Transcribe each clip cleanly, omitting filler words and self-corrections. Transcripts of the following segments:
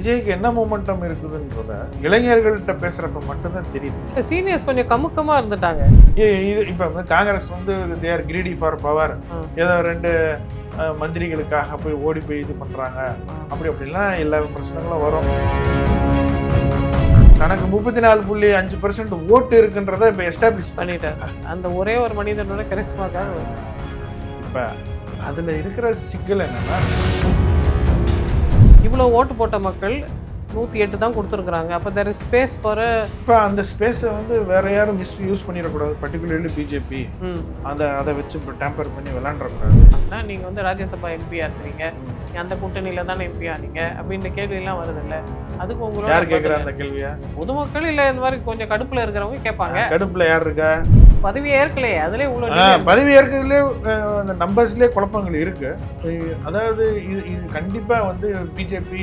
விஜய்க்கு என்ன மூமெண்டம் இருக்குதுன்றத இளைஞர்கள்ட்ட பேசுறப்ப மட்டும்தான் தெரியுது. சீனியர்ஸ் கொஞ்சம் கமுக்கமா இருந்துட்டாங்க. இது இப்ப வந்து காங்கிரஸ் வந்து they are greedy for power, ஏதோ ரெண்டு மந்திரிகளுக்காக போய் ஓடி போய் இது பண்றாங்க, அப்படிலாம் எல்லா விமர்சனங்களும் வரும். தனக்கு 34.5% ஓட்டு இருக்குன்றத இப்ப எஸ்டாப்ளிஷ் பண்ணிட்டாங்க. அந்த ஒரே ஒரு மனிதனோட கரிஸ்மாக்காக. இப்ப அதுல இருக்கிற சிக்கல் என்னன்னா, இவ்வளோ ஓட்டு போட்ட மக்கள் 108 தான் கொடுத்துருக்குறாங்க. அப்போ தேர் இஸ் ஸ்பேஸ் ஃபார். இப்போ அந்த ஸ்பேஸை வந்து வேற யாரும் யூஸ் பண்ணிடக்கூடாது. பர்டிகுலர்லி பிஜேபி அதை வச்சு இப்போ டேம்பர் பண்ணி விளாண்டுறக்கூடாது. ஆனால் நீங்கள் வந்து ராஜ்யசபா எம்பியா இருக்கிறீங்க, அந்த கூட்டணியில் தானே எம்பி ஆனீங்க அப்படின்ற கேள்வியெல்லாம் வருது இல்லை? அதுக்கு உங்களோட யார் கேட்குறா அந்த கேள்வியா? பொதுமக்கள் இல்லை, இந்த மாதிரி கொஞ்சம் கடுப்பில் இருக்கிறவங்க கேட்பாங்க. கடுப்பில் யார் இருக்கா? பதவி ஏற்கலையே, அதுலேயே இவ்வளோ பதவி ஏற்கிறதுலேயே அந்த நம்பர்ஸ்லேயே குழப்பங்கள் இருக்கு. அதாவது இது கண்டிப்பாக வந்து பிஜேபி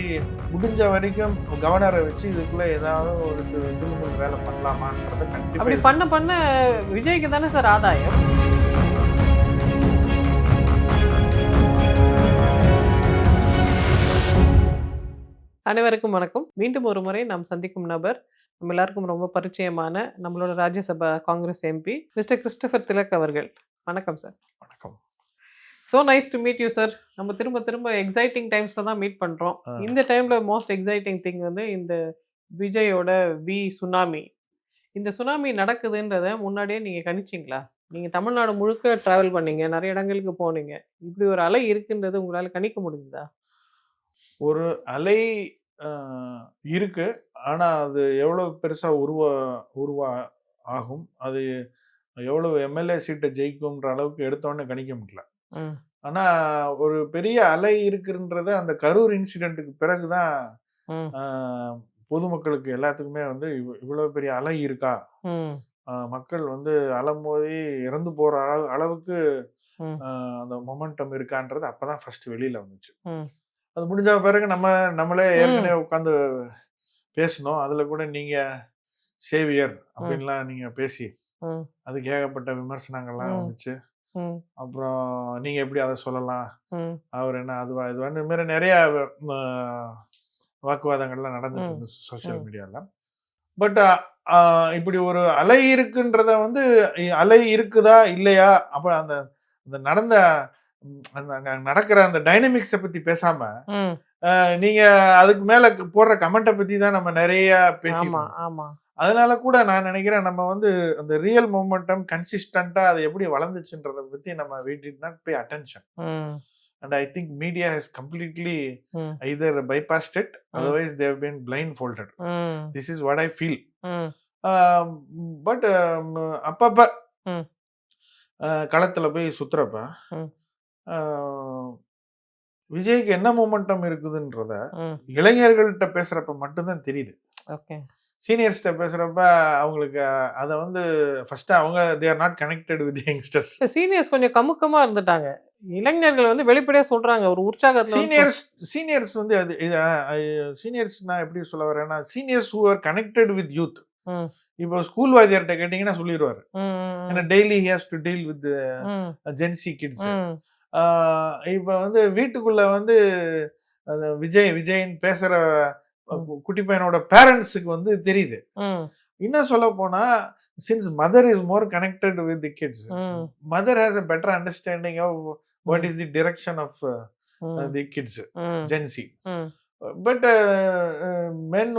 முடிஞ்ச வரைக்கும் கவர்னரை வச்சு இதுக்குள்ள ஏதாவது ஒரு திருமணம் வேலை பண்ணலாமான்றத கண்டிப்பா. அப்படி பண்ண விஜய்க்கு தானே சார் ஆதாயம். அனைவருக்கும் வணக்கம். மீண்டும் ஒரு முறை நாம் சந்திக்கும் நபர் நம்ம எல்லாருக்கும் ரொம்ப பரிச்சயமான நம்மளோட Rajya Sabha Congress MP mister Christopher Tilak அவர்கள். வணக்கம் சார். வணக்கம். So nice to meet you sir. நம்ம திரும்ப எக்ஸைட்டிங் டைம்ஸில் தான் மீட் பண்ணுறோம். இந்த டைமில் மோஸ்ட் எக்ஸைட்டிங் திங் வந்து இந்த விஜயோட சுனாமி. இந்த சுனாமி நடக்குதுன்றதை முன்னாடியே நீங்கள் கணிச்சிங்களா? நீங்கள் தமிழ்நாடு முழுக்க ட்ராவல் பண்ணீங்க, நிறைய இடங்களுக்கு போனீங்க. இப்படி ஒரு அலை இருக்குன்றது உங்களால் கணிக்க முடியுதா? ஒரு அலை இருக்கு, ஆனால் அது எவ்வளோ பெருசாக உருவா ஆகும், அது எவ்வளவு எம்எல்ஏ சீட்டை ஜெயிக்கும்ன்ற அளவுக்கு எடுத்தோடனே கணிக்க முடியல. ஆனா ஒரு பெரிய அலை இருக்குன்றத அந்த கரூர் இன்சிடென்ட்டுக்கு பிறகுதான் பொதுமக்களுக்கு எல்லாத்துக்குமே வந்து இவ்வளவு பெரிய அலை இருக்கா, மக்கள் வந்து அலமோதி இறந்து போற அளவுக்கு அந்த மொமெண்டம் இருக்கான்றது அப்பதான் ஃபர்ஸ்ட் வெளியில வந்துச்சு. அது முடிஞ்ச பிறகு நம்மளே ஏற்கனவே உட்காந்து பேசணும். அதுல கூட நீங்க சேவியர் அப்படின்லாம் நீங்க பேசி அதுக்கு ஏகப்பட்ட விமர்சனங்கள்லாம் வந்துச்சு. அப்புறம் நீங்க எப்படி அதை சொல்லலாம், அவர் என்ன அதுவா இதுவான்னு இது மாதிரி நிறைய வாக்குவாதங்கள்லாம் நடந்துட்டு இருந்துச்சு சோசியல் மீடியால. பட் இப்படி ஒரு அலை இருக்குன்றத வந்து அலை இருக்குதா இல்லையா, அப்ப அந்த நடந்த நடக்கிற அந்த டைனமிக்ஸை பத்தி பேசாம நீங்க அதுக்கு மேல போடுற கமெண்ட்டை பத்தி தான் நம்ம நிறைய பேசிட்டோம். அதனால கூட நான் நினைக்கிறேன் நம்ம வந்து அந்த ரியல் மொமெண்டம் கன்சிஸ்டன்டா அது எப்படி வளர்ந்துச்சுன்றத பத்தி நம்ம we did not pay attention. And I think media has completely either bypassed it, otherwise they have been blindfolded. This is what I feel. But அப்பப்ப களத்துல போய் சுத்துறப்ப விஜய்க்கு என்ன மொமெண்டம் இருக்குதுன்றத இளைஞர்கள்ட்ட பேசுறப்ப மட்டும்தான் தெரியுது. சீனியர்ஸ்ட்ட பேசுறப்ப அவங்களுக்கு அதை வந்து ஃபர்ஸ்ட் அவங்க they are not connected with youngsters. Seniors கொஞ்சம் கமுக்கமா இருந்துட்டாங்க. இளைஞர்கள் வந்து வெளிப்படையா சொல்றாங்க ஒரு உற்சாகத்துல. சீனியர்ஸ் வந்து அது சீனியர்ஸ் நான் எப்படி சொல்ல வரேன்னா, seniors who are connected with youth. இப்போ ஸ்கூல் வாத்தியார்ட்ட கேட்டீங்கன்னா சொல்லிடுவாரு, ஏன்னா daily he has to deal with Gen Z kids. இப்ப வந்து வீட்டுக்குள்ள வந்து விஜயன் பேசுற குட்டி பையனோட பேரண்ட்ஸுக்கு வந்து தெரியுது. இன்னும் சொல்ல போனா, since mother is more connected with the kids, mother has a better understanding of what is the direction of the kids, Gen Z. But men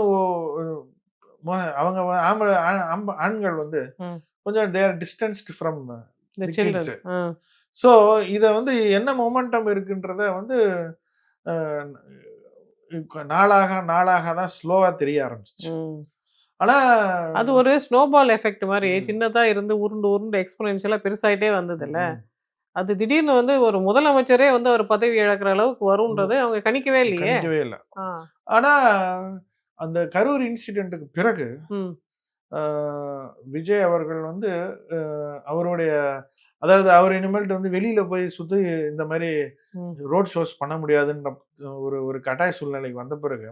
அவங்க ஆண்கள் வந்து கொஞ்சம் they are distanced from the kids. So இதை வந்து என்ன momentum இருக்குன்றத வந்து நாளாக தான் ஸ்லோவா தெரிய ஆரம்பிச்சிச்சு. ஆனா அது ஒரு ஸ்னோபால் எஃபெக்ட் மாதிரி சின்னதா இருந்து உருண்டு எக்ஸ்போனென்ஷியலா பெருசாயிட்டே வந்தது இல்ல. அது திடீர்னு வந்து ஒரு முதலமைச்சரே வந்து ஒரு பதவி இழக்கிற அளவுக்கு வரும்ன்றது அவங்க கணிக்கவே இல்லை. ஆனா அந்த கரூர் இன்சிடென்ட்டுக்கு பிறகு விஜய் அவர்கள் வந்து அவருடைய, அதாவது அவர் இனிமேல்ட்டு வந்து வெளியில போய் சுத்தி இந்த மாதிரி ரோட் ஷோஸ் பண்ண முடியாதுன்ற ஒரு கட்டாய சூழ்நிலைக்கு வந்த பிறகு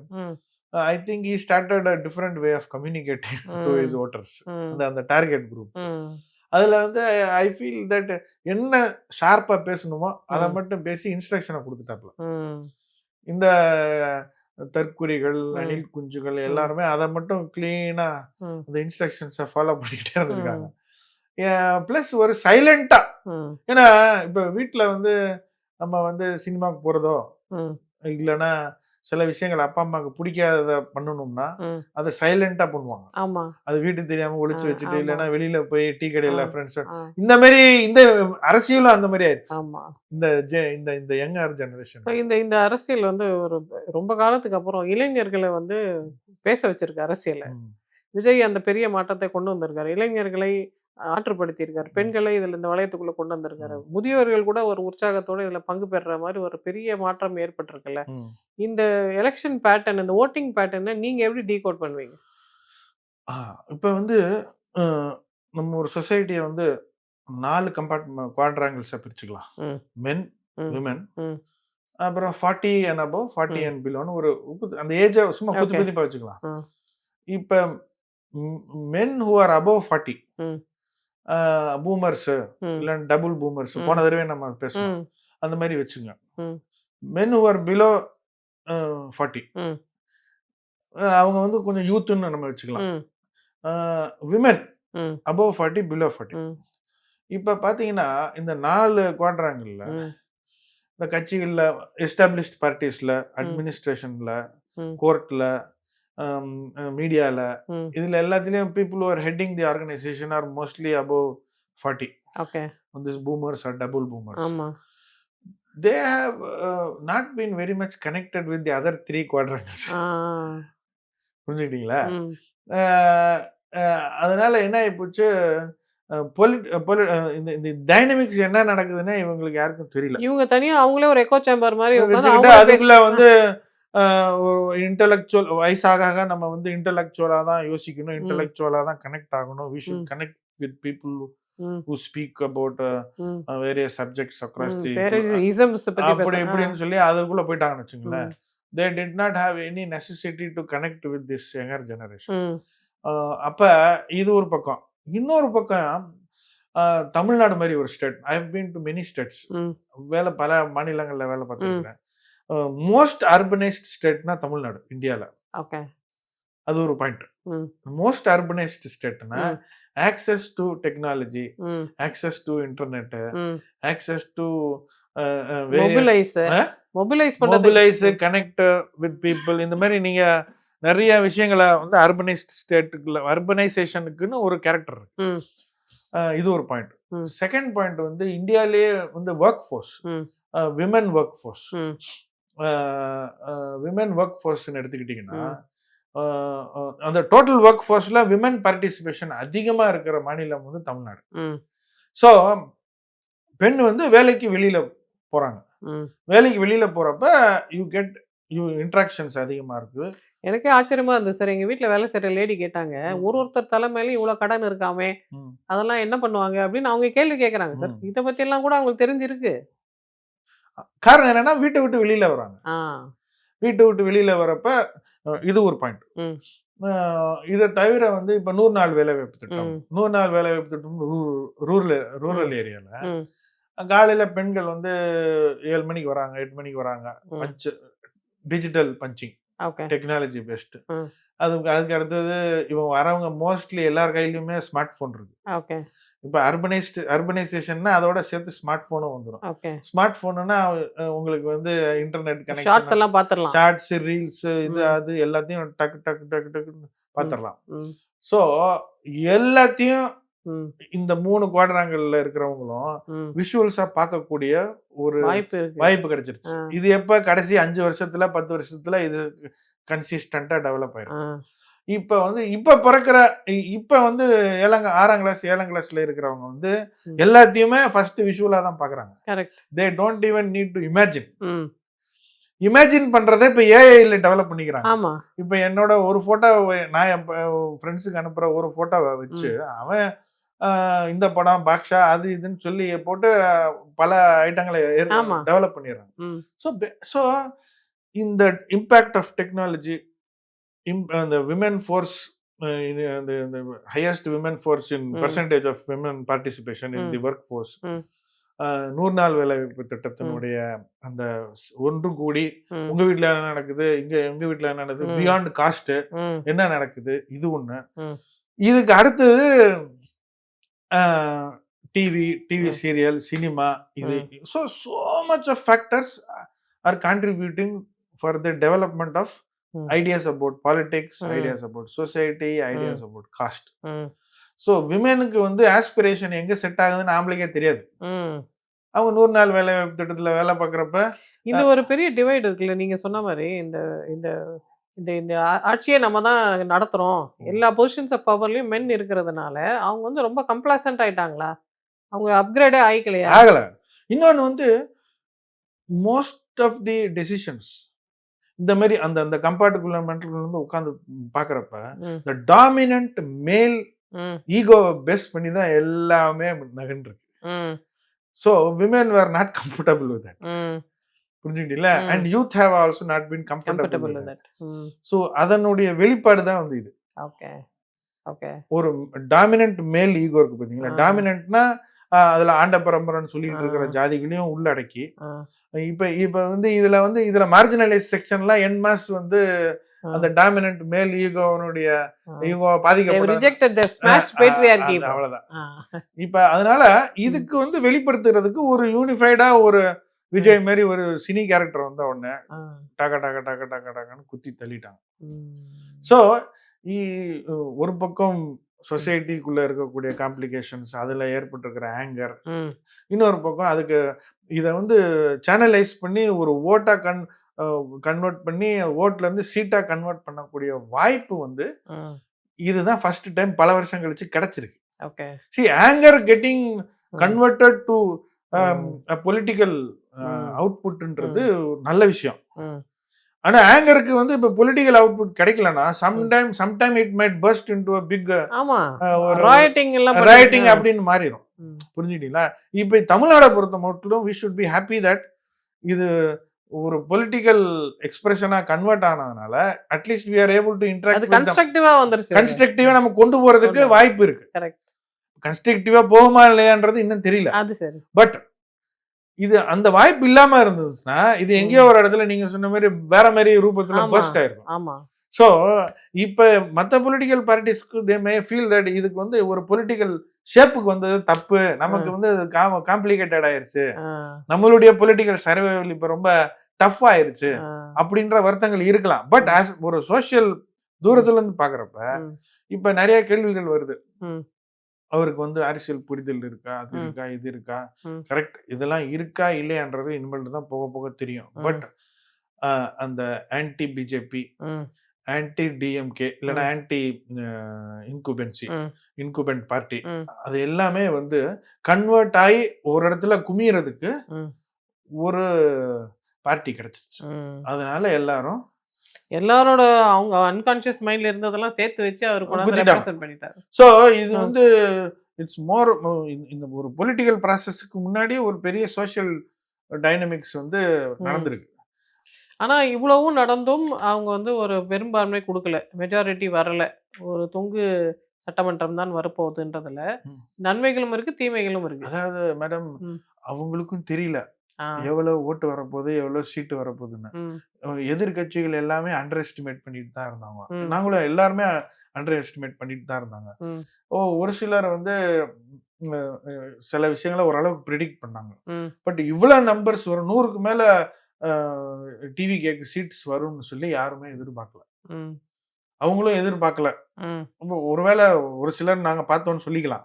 I think he started a different way of communicating to his voters, அந்த டார்கெட் குரூப். அதுல வந்து ஐ ஃபீல் தட் என்ன ஷார்ப்பா பேசணுமோ அதை மட்டும் பேசி இன்ஸ்ட்ரக்ஷனை கொடுத்துட்டாப்ல. இந்த தற்குறிகள், ம். அணில் குஞ்சுகள் ம். எல்லாருமே அதை மட்டும் கிளீனா ம். அந்த இன்ஸ்ட்ரக்ஷன்ஸை ஃபாலோ பண்ணிக்கிட்டே இருந்திருக்காங்க. ம். ப்ளஸ் ஒரு சைலண்டா, ம். ஏன்னா இப்ப வீட்ல வந்து நம்ம வந்து சினிமாக்கு போறதோ ம். இல்லைன்னா சில விஷயங்கள் அப்பா அம்மாவுக்கு பிடிக்காதத பண்ணணும்னா ம். அதை சைலண்டா பண்ணுவாங்க. ஆமா. அது வீட்டுக்கு தெரியாம ஆ, ஒளிச்சு வச்சுட்டு, ஆமா. இல்லைன்னா வெளியில போய் டீ ஆ, கடையில ஃப்ரெண்ட்ஸ் ஆ, இந்த மாதிரி இந்த அரசியலும் அந்த மாதிரி ஆயிடுச்சு. ஆமா. இந்த இந்த இந்த யங்கர் ஜெனரேஷன். இப்ப இந்த அரசியல் வந்து ஒரு ரொம்ப காலத்துக்கு அப்புறம் இளைஞர்கள வந்து பேச வச்சிருக்கு அரசியல. விஜய் அந்த பெரிய மாற்றத்தை கொண்டு வந்திருக்காரு. இளைஞர்களை ஆற்றுப்படுத்தியிருக்காரு. பெண்களை இதுல இந்த வளையத்துக்குள்ள கொண்டு வந்திருக்காரு. முதியவர்கள் கூட ஒரு உற்சாகத்தோட இதுல பங்கு பெறுற மாரி ஒரு பெரிய மாற்றம் ஏற்பட்டிருக்குல்ல. இந்த எலக்ஷன் பேட்டர்ன், இந்த வோட்டிங் பேட்டர்ன நீங்க எப்படி டீகோட் பண்ணுவீங்க? இப்ப வந்து அ நம்ம ஒரு சொசைட்டிய வந்து 4 குவாட்ராங்கிள்ஸா பிரிச்சுக்கலாம். மென், ம். விமென், ம். அப்புறம் 40 அண்ட் அபோவ், 40 ம். அண்ட் பிலோன்னு ஒரு அந்த ஏஜ சும்மா குத்து ஓகே. மதிப்பா வச்சுக்கலாம். ம். இப்ப மென் ஹூ ஆர் அபோவ் 40, ம். பூமர்ஸ் ம். இல்ல டபுள் பூமர்ஸ், போன ம். தடவை நம்ம பேசணும். ம். அந்த மாதிரி வச்சுங்க. ம். மென் ஹூ ஆர் பிலோ 40, ம். அவங்க வந்து கொஞ்சம் யூத்ன்னு நம்ம வச்சுக்கலாம். ம். விமென் ம். Above 40, below 40. ம். இப்ப பாத்தீங்கன்னா இந்த 4 குவாட்ராங்கிள்ல ம். இந்த கட்சிகள்ல, எஸ்டாப்ளிஷ்ட் பார்ட்டிஸ்ல, ம். அட்மினிஸ்ட்ரேஷன்ல, ம். கோர்ட்ல, மீடியால, ம். இதுல எல்லாத்துலயும் people who are heading the organisation are mostly above 40. Okay. These boomers or double boomers. ஆமா. They have not been very much connected with the other 3 quadrants. ஆ. புரிஞ்சுக்கிட்டீங்களா? ம். அ அ அதனால என்ன ஆயிப்போச்சு, அ பொலிட் பொலி இந்த இந்த டைனமிக்ஸ் என்ன நடக்குதுன்னே இவங்களுக்கு யாருக்கும் தெரியல. இவங்க தனியா அவங்களே ஒரு எக்கோ சேம்பர் மாரி உட்கார்ந்து வச்சுக்கிட்டு அவங்களே அதுக்குள்ள பேசி வந்து ஒரு இன்டலெக்சுவல் வயசாக நம்ம வந்து இன்டலெக்சுவலா தான் யோசிக்கணும், ம். இன்டலெக்சுவலா தான் கனெக்ட் ஆகணும். வி ஷுட் ம். கனெக்ட் வித் பீப்புள் ம். who speak about ம். various subjects across ம். the வேற இசம்ஸ் பத்தி அப்படி பேசுறேன். இப்படின்னு சொல்லி அதுக்குள்ள போயிட்டாங்கன்னு வச்சுங்களேன். ம். They did not have any necessity to connect with this younger generation. ம். அப்ப இது ஒரு பக்கம். இன்னொரு பக்கம் தமிழ்நாடு மாரி ஒரு state. I have been to many states. ம். பல மாநிலங்கள்ல வேலை ம். பார்த்திருக்கிறேன். மோஸ்ட் அர்பனைஸ்ட் ஸ்டேட்னா தமிழ்நாடு, இந்தியால. ஓகே. அது ஒரு பாயிண்ட். ம். மோஸ்ட் அர்பனைஸ்ட் ஸ்டேட்னா ம். ஆக்சஸ் டு டெக்னாலஜி, ம். ஆக்சஸ் டு இன்டர்நெட், ம். ஆக்சஸ் டு மொபிலைஸ் மொபிலைஸ் பண்றது. மொபிலைஸ், கனெக்ட் வித் பீப்புள், இந்த மாதிரி நீங்க நிறைய விஷயங்களை வந்து அர்பனைஸ்ட் ஸ்டேட்டுக்குள்ள அர்பனைசேஷனுக்குன்னு ஒரு கேரக்டர் இருக்கு. ம். இது ஒரு பாயிண்ட். ம். செகண்ட் பாயிண்ட் வந்து இந்தியாலேயே வந்து ஒர்க் ஃபோர்ஸ், ம். விமன் ஒர்க் ஃபோர்ஸ், ம். விமன் ஒர்க் ஃபோர்ஸ்ன்னு எடுத்துக்கிட்டிங்கன்னா, ம். அந்த டோட்டல் ஒர்க் ஃபோர்ஸ்ல விமன் பார்ட்டிசிபேஷன் அதிகமா இருக்கிற மாநிலம் வந்து தமிழ்நாடு. ம். ஸோ பெண் வந்து வேலைக்கு வெளியில போறாங்க. ம். வேலைக்கு வெளியில போறப்ப இன்ட்ராக்ஷன்ஸ் அதிகமா இருக்கு. எனக்கே ஆச்சரியமா இருந்தது சார். எங்க வீட்ல வேலை செய்ற லேடி கேட்டாங்க, ஒருத்தர் தலை மேலயும் இவ்வளோ கடன் இருக்காமே, அதெல்லாம் என்ன பண்ணுவாங்க அப்படின்னு அவங்க கேள்வி கேட்கறாங்க சார். இத பத்தி எல்லாம் கூட அவங்களுக்கு தெரிஞ்சிருக்கு. காரணம் என்னன்னா வீட்டை விட்டு வெளியில வராங்க. ஆ. வீட்டை விட்டு வெளியில வரப்ப இது ஒரு பாயிண்ட். ம். இதை தவிர வந்து இப்ப 100 நாள் வேலைவாய்ப்பு திட்டம், ம். 100 நாள் வேலைவாய்ப்பு திட்டம் ரூரல் ஏரியால ம். காலையில பெண்கள் வந்து 7 மணிக்கு வராங்க, 8 மணிக்கு வராங்க. ம். Digital punching, okay. Technology best. ம். அதுக்கு அடுத்தது இவங்க வரவங்க மோஸ்ட்லி எல்லார் கையிலயுமே ஸ்மார்ட் போன் இருக்கு. ஓகே. இப்ப அர்பனைசேஷன்னா அதோட சேர்த்து ஸ்மார்ட் போனும் வந்துடும். ஓகே. ஸ்மார்ட் போனுன்னா உங்களுக்கு வந்து இன்டர்நெட் ஷார்ட்ஸ் கனெக்ஷன், எல்லாம் பாத்துறலாம். ஷார்ட்ஸ், ரீல்ஸ், இது ம். அது எல்லாத்தையும் டக்கு டக்கு டக்கு டக்குன்னு பாத்துறலாம். ம். ஸோ எல்லாத்தையும் ம். இந்த 3 குவாட்ராங்கிள்ல இருக்கிறவங்களும் ம். விஷுவல்ஸா பார்க்கக்கூடிய ஒரு வாய்ப்பு இருக்கு. வாய்ப்பு கிடைச்சிருச்சு. இது எப்ப கடைசி 5 வருஷத்துல 10 வருஷத்துல இது கன்சிஸ்டன்டா டெவலப் ஆயிருக்கு. இப்ப பிறக்கிற இப்ப வந்து 6ஆம் கிளாஸ் 7ஆம் கிளாஸ்ல இருக்கிறவங்க வந்து எல்லாத்தையுமே ஃபர்ஸ்ட் விஷுவலா தான் பாக்குறாங்க. Correct. They don't even need to imagine. ம். இமேஜின் பண்றதை இப்ப ஏஐல டெவலப் பண்ணிக்கிறாங்க. ஆமா. இப்ப என்னோட ஒரு போட்டோ நான் என் ஃப்ரெண்ட்ஸுக்கு அனுப்புற ஒரு போட்டோவை வச்சு அவன் இந்த படம் பாக்ஷா அது இதுன்னு சொல்லி போட்டு பல ஐட்டங்களை ஆமா. டெவலப் பண்ணிடுறாங்க. ம். ஸோ இந்த impact of technology, the women force, the highest women force in percentage of women participation in the workforce, 100 நாள் வேலைவாய்ப்பு திட்டத்தினுடைய அந்த ஒன்று கூடி உங்க வீட்டுல என்ன நடக்குது, எங்க வீட்டுல என்ன நடக்குது, பியாண்ட் காஸ்ட் என்ன நடக்குது, இது ஒண்ணு. இதுக்கு அடுத்தது டிவி சீரியல், சினிமா, இது so much of factors are contributing for the development of ideas about politics, ideas about society, ideas about caste. So விமெனுக்கு வந்து ஆஸ்பிரேஷன் எங்க செட் ஆகுதுன்னு ஆம்பளைக்கே தெரியாது. அவங்க 100 நாள் வேலை வாய்ப்பு திட்டத்துல வேலை பார்க்குறப்ப இந்த ஒரு பெரிய டிவைட் இருக்குல்ல, நீங்க சொன்ன மாதிரி இந்த இந்த இந்த இந்த ஆட்சியை நம்ம தான் நடத்துறோம், எல்லா பொசிஷன்ஸ் ஆஃப் பவர்லயும் மென் இருக்கிறதுனால அவங்க வந்து ரொம்ப கம்ப்ளாசன்ட் ஆயிட்டாங்களா, அவங்க அப்கிரேடே ஆயிக்கலையா? ஆகல. இன்னொன்னு வந்து மோஸ்ட் ஆஃப் தி டெசிஷன்ஸ் இந்த மாதிரி அந்த அந்த கம்பார்ட்மெண்ட்ல இருந்து உட்கார்ந்து பாக்குறப்ப த டாமினன்ட் மேல் ஈகோவை பேஸ் பண்ணி தான் எல்லாமே நகன்றிருக்கு. So women were not comfortable with that. புரிஞ்சுக்கிட்டீங்களா? And youth have also not been comfortable with that. So அதனுடைய வெளிப்பாடு தான் வந்து இது. Okay okay. ஒரு டாமினன்ட் மேல் ஈகோ இருக்கு பாத்தீங்களா? டாமினன்ட்னா அதுல ஆண்ட பரம்பரைன்னு சொல்லிட்டு இருக்கிற ஜாதிகளையும் உள்ளடக்கி இப்ப வந்து இதுல மார்ஜினலைஸ் செக்ஷன்லாம் என்மாஸ் வந்து அந்த டாமினன்ட் மேல் ஈகோனுடைய ஈகோ பாதிக்கப்பட்ட அவ்வளவுதான். இப்ப அதனால இதுக்கு வந்து வெளிப்படுத்துறதுக்கு ஒரு யூனிஃபைடா ஒரு விஜய் மாதிரி ஒரு சினி கேரக்டர் வந்த உடனே டாக்கா டாக்கா டாக்கா டாக்கா டாக்கான்னு குத்தி தள்ளிட்டாங்க. ஸோ ஒரு பக்கம் சொசைட்டிக்குள்ள இருக்கக்கூடிய காம்ப்ளிகேஷன்ஸ், அதுல ஏற்பட்டிருக்கிற ஆங்கர், இன்னொரு பக்கம் அதுக்கு இதை வந்து சேனலைஸ் பண்ணி ஒரு ஓட்டா கன்வெர்ட் பண்ணி ஓட்ல இருந்து சீட்டா கன்வெர்ட் பண்ணக்கூடிய வாய்ப்பு வந்து இதுதான் ஃபர்ஸ்ட் டைம் பல வருஷம் கழிச்சு கிடைச்சிருக்கு. Okay. See, anger getting converted to political அவுட்புட்ன்றது நல்ல விஷயம். ஆனா ஆங்கருக்கு வந்து இப்ப பொலிட்டிக்கல் அவுட்புட் கிடைக்கலனா sometime it might burst into a big rioting அப்படின்னு மாறிடும். புரிஞ்சுக்கிட்டீங்களா? இப்ப தமிழ்நாடை பொறுத்த மட்டும் we should be happy that இது ஒரு பொலிட்டிக்கல் எக்ஸ்பிரஷனா கன்வெர்ட் ஆனதுனால at least we are able to interact with கன்ஸ்ட்ரக்டிவா வந்துருச்சு. கன்ஸ்ட்ரக்டிவா நம்ம கொண்டு போறதுக்கு வாய்ப்பு இருக்கு. கரெக்ட். கன்ஸ்ட்ரக்டிவா போகுமா இல்லையான்றது இன்னும் தெரியல. அது சரி. பட் இது அந்த வாய்ப்பு இல்லாம இருந்துச்சுன்னா இது எங்கேயோ ஒரு இடத்துல நீங்க சொன்ன மாதிரி வேற மாதிரி ரூபத்துல பர்ஸ்ட் ஆயிருக்கும். ஆமா. சோ இப்ப மத்த பொலிட்டிக்கல் பார்ட்டிஸ்க்கு தே மே ஃபீல் தட் இதுக்கு வந்து ஒரு பொலிட்டிக்கல் ஷேப்புக்கு வந்தது தப்பு, நமக்கு வந்து காம்ப்ளிகேட்டட் ஆயிருச்சு, நம்மளுடைய பொலிட்டிக்கல் சர்வைவல் இப்ப ரொம்ப டஃப் ஆயிருச்சு அப்படின்ற வருத்தங்கள் இருக்கலாம். பட் ஒரு சோசியல் தூரத்துல இருந்து பாக்குறப்ப இப்ப நிறைய கேள்விகள் வருது. அவருக்கு வந்து அரசியல் புரிதல் இருக்கா, அது இருக்கா, இது இருக்கா, கரெக்ட், இதெல்லாம் இருக்கா இல்லையான்றது இனிமேல் தான் போக போக தெரியும். பட் அந்த ஆன்டி பிஜேபி, ஆன்டி டிஎம்கே இல்லைன்னா ஆன்டி இன்குபென்ட் பார்ட்டி அது எல்லாமே வந்து கன்வெர்ட் ஆகி ஒரு இடத்துல குமியறதுக்கு ஒரு பார்ட்டி கிடைச்சிருச்சு. அதனால எல்லாரோட அவங்க அன்கான்ஷியஸ் மைண்ட்ல இருந்ததெல்லாம் சேர்த்து வச்சு அவர் ரெப்ரசன்ட் பண்ணிட்டாரு. சோ இது வந்து இட்ஸ் மோர் இந்த ஒரு பொலிட்டிக்கல் ப்ராசஸ்க்கு முன்னாடி ஒரு பெரிய சோஷியல் டைனமிக்ஸ் வந்து நடந்திருக்கு. ஆனா இவ்வளவும் நடந்தும் அவங்க வந்து ஒரு பெரும்பான்மை கொடுக்கல, மெஜாரிட்டி வரல. ஒரு தொங்கு சட்டமன்றம் தான் வரப்போகுதுன்றதுல நன்மைகளும் இருக்கு, தீமைகளும் இருக்கு. அதாவது மேடம் அவங்களுக்கும் தெரியல எவ்வளவு ஓட்டு வரப்போகுது, எவ்வளவு சீட்டு வரப்போகுதுன்னு. எதிர்கட்சிகள் எல்லாமே அண்டர் எஸ்டிமேட் பண்ணிட்டு தான் இருந்தாங்க. நாங்களும் எல்லாருமே அண்டர் எஸ்டிமேட் பண்ணிட்டு தான் இருந்தாங்க. ஒரு சிலர் வந்து சில விஷயங்களை ஓரளவுக்கு ப்ரிடிக்ட் பண்ணாங்க. பட் இவ்வளவு நம்பர்ஸ் வரும், 100க்கு மேல டிவி கேக்கு சீட்ஸ் வரும்னு சொல்லி யாருமே எதிர்பார்க்கல. அவங்களும் எதிர்பார்க்கல. ஒருவேளை ஒரு சிலர் நாங்க பார்த்தோம்னு சொல்லிக்கலாம்.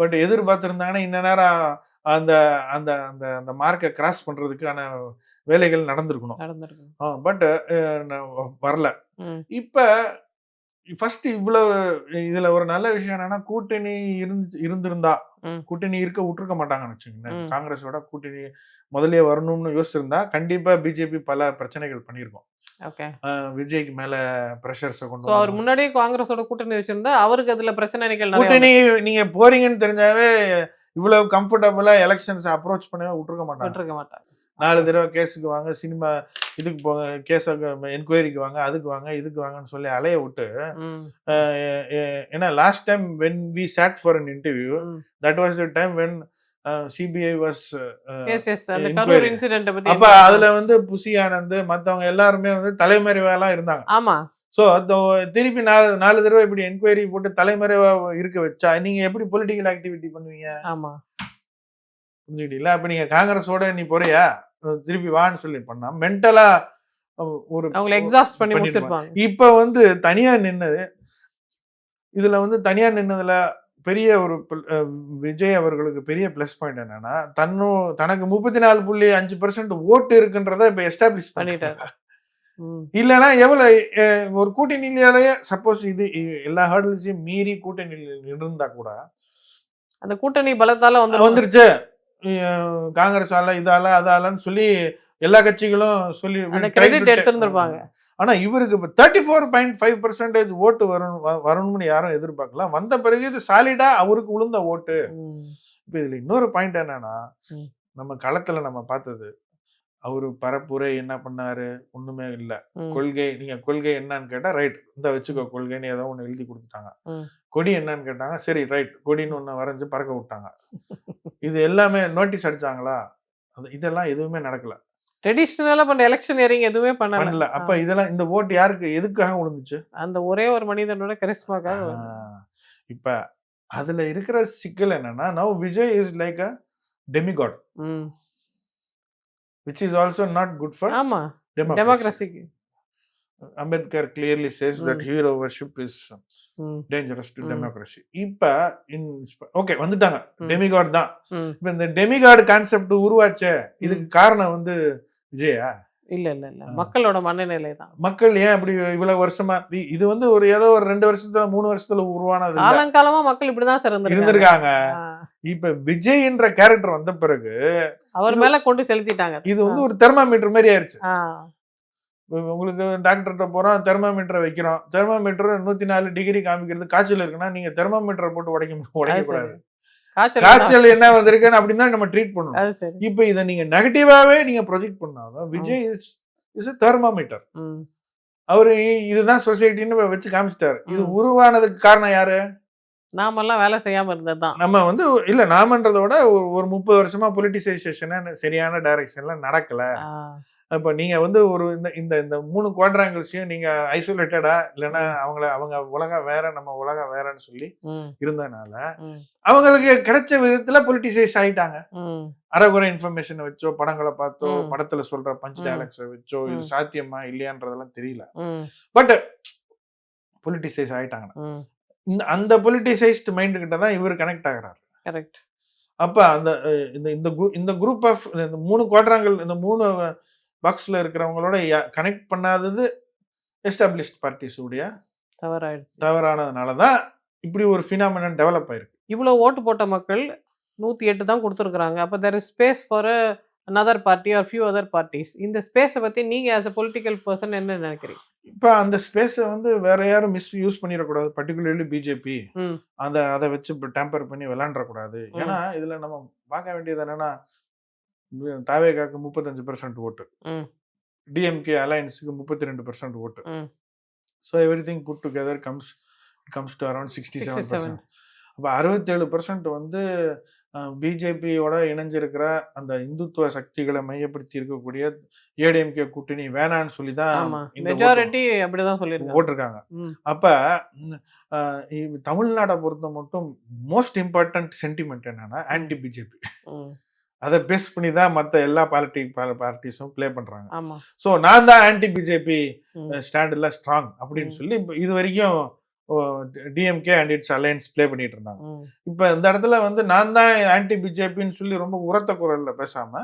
பட் எதிர்பார்த்திருந்தாங்கன்னா இந்த நேரம் அந்த அந்த அந்த அந்த மார்க்கை கிராஸ் பண்றதுக்கான வேலைகள் நடந்திருக்கணும். பட் வரல. இப்ப ஃபர்ஸ்ட் இவ்வளவு இதுல ஒரு நல்ல விஷயம் என்னன்னா, கூட்டணி இருந்திருந்தா, கூட்டணி விட்டுருக்க மாட்டாங்கன்னு வச்சுக்கோங்க. காங்கிரஸோட கூட்டணி முதலே வரணும்னு யோசிச்சிருந்தா கண்டிப்பா பிஜேபி பல பிரச்சனைகள் பண்ணிருக்கோம். விஜய்க்கு மேல பிரஷர்ஸ் கொண்டு அவர் முன்னாடியே காங்கிரஸோட கூட்டணி வச்சிருந்தா அவருக்கு அதுல பிரச்சனைகள் கூட்டணி நீங்க போறீங்கன்னு தெரிஞ்சாவே இவ்வளவு கம்ஃபர்டபுளா எலெக்ஷன்ஸ் அப்ரோச் பண்ணவே விட்டுருக்க மாட்டாங்க. 4 தடவை கேஸுக்கு வாங்க, சினிமா இதுக்கு போங்க, கேஸ் என்கொயரிக்கு வாங்க, அதுக்கு வாங்க, இதுக்கு வாங்கன்னு சொல்லி அலைய விட்டு. ஏன்னா last time when we sat for an interview, that was the time when CBI was as as அந்த கரூர் இன்சிடென்ட் பத்தி அப்ப அதுல வந்து புசி ஆனந்த் மத்தவங்க எல்லாருமே வந்து தலைமறைவா இருந்தாங்க. ஆமா. சோ திருப்பி 4 தடவை இப்படி என்கொயரி போட்டு தலைமறைவா இருக்க வச்சா நீங்க எப்படி பொலிட்டிக்கல் ஆக்டிவிட்டி பண்ணுவீங்க? ஆமா. புரிஞ்சுக்கிட்டீங்களா? அப்ப நீங்க காங்கிரஸோட நீ போறியா திருப்பி வான்னு சொல்லி பண்ணா மென்டலா ஒரு அவங்களை எக்ஸாஸ்ட் பண்ணி முடிச்சிருப்பாங்க. இப்ப வந்து தனியா நின்னது இதுல வந்து தனியா நின்னதுல பெரிய ஒரு விஜய் அவர்களுக்கு பெரிய பிளஸ் பாயிண்ட் என்னன்னா தனக்கு 34.5% ஓட்டு இருக்குன்றத இப்ப எஸ்டாப்ளிஷ் பண்ணிட்டாரு. இல்லைன்னா எவ்வளவு ஒரு கூட்டணியிலேயே சப்போஸ் இது எல்லா ஹர்டல்ஸையும் மீறி கூட்டணியில் இருந்தா கூட அந்த கூட்டணி பலத்தால வந்துருச்சு காங்கிரஸ் ஆல இதால அதாலன்னு சொல்லி எல்லா கட்சிகளும் சொல்லி எடுத்திருந்திருப்பாங்க. ஆனா இவருக்கு இப்ப 34.5% ஓட்டு வரணும்னு யாரும் எதிர்பார்க்கல. வந்த பிறகு இது சாலிடா அவருக்கு உளுந்த ஓட்டு. இப்ப இதுல இன்னொரு பாயிண்ட் என்னன்னா நம்ம களத்துல நம்ம பார்த்தது அவரு பரப்புரை என்ன பண்ணாரு ஒண்ணுமே இல்ல. கொள்கை நீங்க கொள்கை என்னன்னு கேட்டா ரைட் இந்த வச்சுக்கோ கொள்கைன்னு ஏதோ ஒண்ணு எழுதி கொடுத்துட்டாங்க. கொடி என்னன்னு கேட்டாங்க சரி ரைட் கொடின்னு ஒண்ணு வரைஞ்சு பறக்க விட்டாங்க. இது எல்லாமே நோட்டீஸ் அடிச்சாங்களா? இதெல்லாம் எதுவுமே நடக்கல. ட்ரெடிஷனலா பண்ண எலெக்ஷன் ஏரிங் எதுவுமே பண்ணல. அப்ப இதெல்லாம் இந்த ஓட்டு யாருக்கு எதுக்காக விழுந்துச்சு? அந்த ஒரே ஒரு மனிதனோட கரிஸ்மாக்காக. இப்ப அதுல இருக்கிற சிக்கல் என்னன்னா now Vijay is like a demigod. which is also not good for democracy. Ambedkar clearly says that hero worship is dangerous to democracy. இப்ப ஓகே வந்துட்டாங்க டெமிகாட் தான். இப்ப இந்த டெமிகாட் கான்செப்ட் உருவாச்சே இதுக்கு காரணம் வந்து விஜயா? இல்ல இல்ல இல்ல மக்களோட மனநிலை தான். மக்கள் ஏன் அப்படி இவ்வளவு வருஷமா இது வந்து ஒரு ஏதோ ஒரு 2 வருஷத்துல 3 வருஷத்துல உருவானது காலங்காலமா மக்கள் இப்படிதான் இருந்திருக்காங்க. இப்ப விஜய் என்ற கேரக்டர் வந்த பிறகு அவர் மேல கொண்டு செலுத்திட்டாங்க. இது வந்து ஒரு தெர்மாமீட்டர் மாதிரி ஆயிடுச்சு. உங்களுக்கு டாக்டர்கிட்ட போறோம் தெர்மாமீட்டரை வைக்கிறோம். தெர்மாமீட்டர் 104 டிகிரி காமிக்கிறது காய்ச்சல் இருக்குன்னா நீங்க தெர்மாமீட்டரை போட்டு உடைக்கக்கூடாது. காய்ச்சல் என்ன வந்திருக்குன்னு அப்படின்னு தான் நம்ம ட்ரீட் பண்ணணும். இப்ப இதை நீங்க நெகட்டிவாவே நீங்க ப்ரொஜெக்ட் பண்ணாலும் விஜய் இஸ் a தெர்மாமீட்டர். அவரு இதுதான் சொசைட்டின்னு வச்சு காமிச்சிட்டாரு. இது உருவானதுக்கு காரணம் யாரு? நாமெல்லாம் வேலை செய்யாம இருந்ததுதான். நம்ம வந்து இல்ல நாமன்றத விட ஒரு 30 வருஷமா பொலிட்டிசைசேஷன் சரியான டைரக்ஷன்ல நடக்கல. அப்ப நீங்க வந்து ஒரு இந்த 3 குவாட்ராங்கிள்ஸையும் நீங்க ஐசோலேட்டடா இல்லைன்னா அவங்க உலகம் வேற நம்ம உலகம் வேறன்னு சொல்லி இருந்ததுனால அவங்களுக்கு கிடைச்ச விதத்துல பொலிட்டிசைஸ் ஆயிட்டாங்க. அரைகுறை இன்ஃபர்மேஷன் வச்சோ படங்களை பார்த்தோ படத்துல சொல்ற பஞ்ச் டைலாக்ஸை வச்சோ இது சாத்தியமா இல்லையான்றதெல்லாம் தெரியல. பட் பொலிட்டிசைஸ் ஆயிட்டாங்க. அந்த பொலிட்டிசைஸ்ட் மைண்ட் கிட்ட தான் இவர் கனெக்ட் ஆகிறார். கரெக்ட். அப்ப அந்த இந்த குரூப் ஆஃப் இந்த 3 குவாட்ராங்கிள் இந்த 3 பாக்ஸ்ல இருக்கிறவங்களோட கனெக்ட் பண்ணாதது எஸ்டாப்ளிஷ்ட் பார்ட்டிஸ் உடைய தவறானதுனாலதான் இப்படி ஒரு ஃபினாமினன் டெவலப் ஆயிருக்கு. இவ்வளவு ஓட்டு போட்ட மக்கள் 108 தான் கொடுத்துருக்காங்க. அப்ப there is space for another party or few other parties. இந்த ஸ்பேஸை பத்தி நீங்க as a political person என்ன நினைக்கிறீங்க? இப்ப அந்த ஸ்பேஸை வந்து வேற யாரும் மிஸ்யூஸ் பண்ணிடக்கூடாது. பர்டிகுலர்லி பிஜேபி அதை வச்சு டேம்பர் பண்ணி விளையாண்டக்கூடாது. ஏன்னா இதுல நம்ம பார்க்க வேண்டியது என்னன்னா தாவேகாக்கு 35% ஓட்டு, டிஎம்கே அலையன்ஸுக்கு 32% ஓட்டு. So everything put together comes to around 67%. அப்போ 67% வந்து பிஜேபியோட இணைஞ்சிருக்கிற அந்த இந்துத்துவ சக்திகளை மையப்படுத்தி இருக்கக்கூடிய ஏடிஎம்கே கூட்டணி வேணான்னு சொல்லி தான் போட்டிருக்காங்க. அப்ப தமிழ்நாட்டை பொறுத்த மட்டும் மோஸ்ட் இம்பார்ட்டன்ட் சென்டிமெண்ட் என்னன்னா ஆன்டி பிஜேபி. அதை பேஸ் பண்ணி தான் மற்ற எல்லா பார்ட்டிஸும் பிளே பண்றாங்க. ஸோ நான் தான் ஆன்டி பிஜேபி ஸ்டாண்ட்ல ஸ்ட்ராங் அப்படின்னு சொல்லி இது வரைக்கும் DMK and it's alliance play பண்ணிட்டு இருந்தாங்க. இப்ப இந்த இடத்துல வந்து நான் தான் ஆன்டி பிஜேபின்னு சொல்லி ரொம்ப உரத்த குரல்ல பேசாம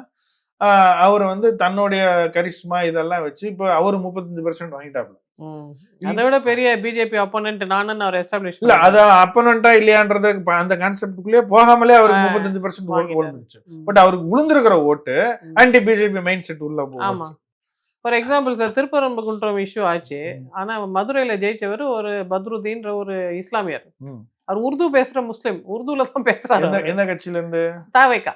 அவர் வந்து தன்னுடைய கரிஸ்மா இதெல்லாம் வச்சு இப்ப அவர் 35% வாங்கிட்டாப்ல. அதை விட பெரிய பிஜேபி அப்போனன்ட் நானுன்னு அவர் எஸ்டாப்ளிஷ் இல்ல அது அப்போனண்டா இல்லையான்றது அந்த கான்செப்டுக்குள்ளேயே போகாமலே அவருக்கு 35% ஓட்டு விழுந்துச்சு. பட் அவருக்கு விழுந்திருக்கிற ஓட்டு ஆன்டி பிஜேபி மைண்ட் செட் உள்ள போகும். For example sir Thiruparankundram issue ஆச்சு. ஆனா மதுரையில ஜெயிச்சவர் ஒரு பத்ருதீன்ற ஒரு இஸ்லாமியர். அவர் உருது பேசுற முஸ்லிம், உருதுல தான் பேசுறாரு. எந்த கட்சியில இருந்து? தாவேகா.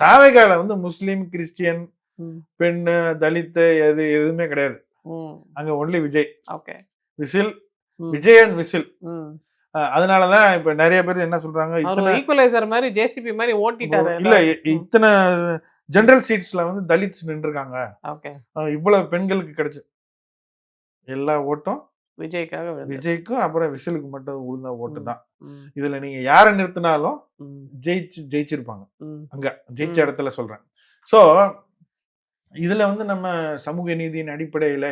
தாவேகால வந்து முஸ்லிம், கிறிஸ்டியன், பெண்ணு, தலித் எதுவுமே கிடையாது. அங்க only Vijay. Okay. Whistle, Vijay and whistle. அதனாலதான் இப்ப நிறைய பேர் என்ன சொல்றாங்க, இத்தனை ஈக்குவலைசர் மாதிரி ஜேசிபி மாதிரி ஓட்டிட்டாரு. இல்ல இத்தனை ஜெனரல் சீட்ஸ்ல வந்து தலித்ஸ் நின்றுருக்காங்க, ஓகே, இவ்வளவு பெண்களுக்கு கிடைச்சு எல்லா ஓட்டும் விஜய்க்காக விஜய்க்கும் அப்புறம் விசிலுக்கு மட்டும் உழுந்த ஓட்டு தான். இதுல நீங்க யாரை நிறுத்தினாலும் ஜெயிச்சிருப்பாங்க அங்க ஜெயிச்ச இடத்துல சொல்றேன். சோ இதுல வந்து நம்ம சமூக நீதியின் அடிப்படையில,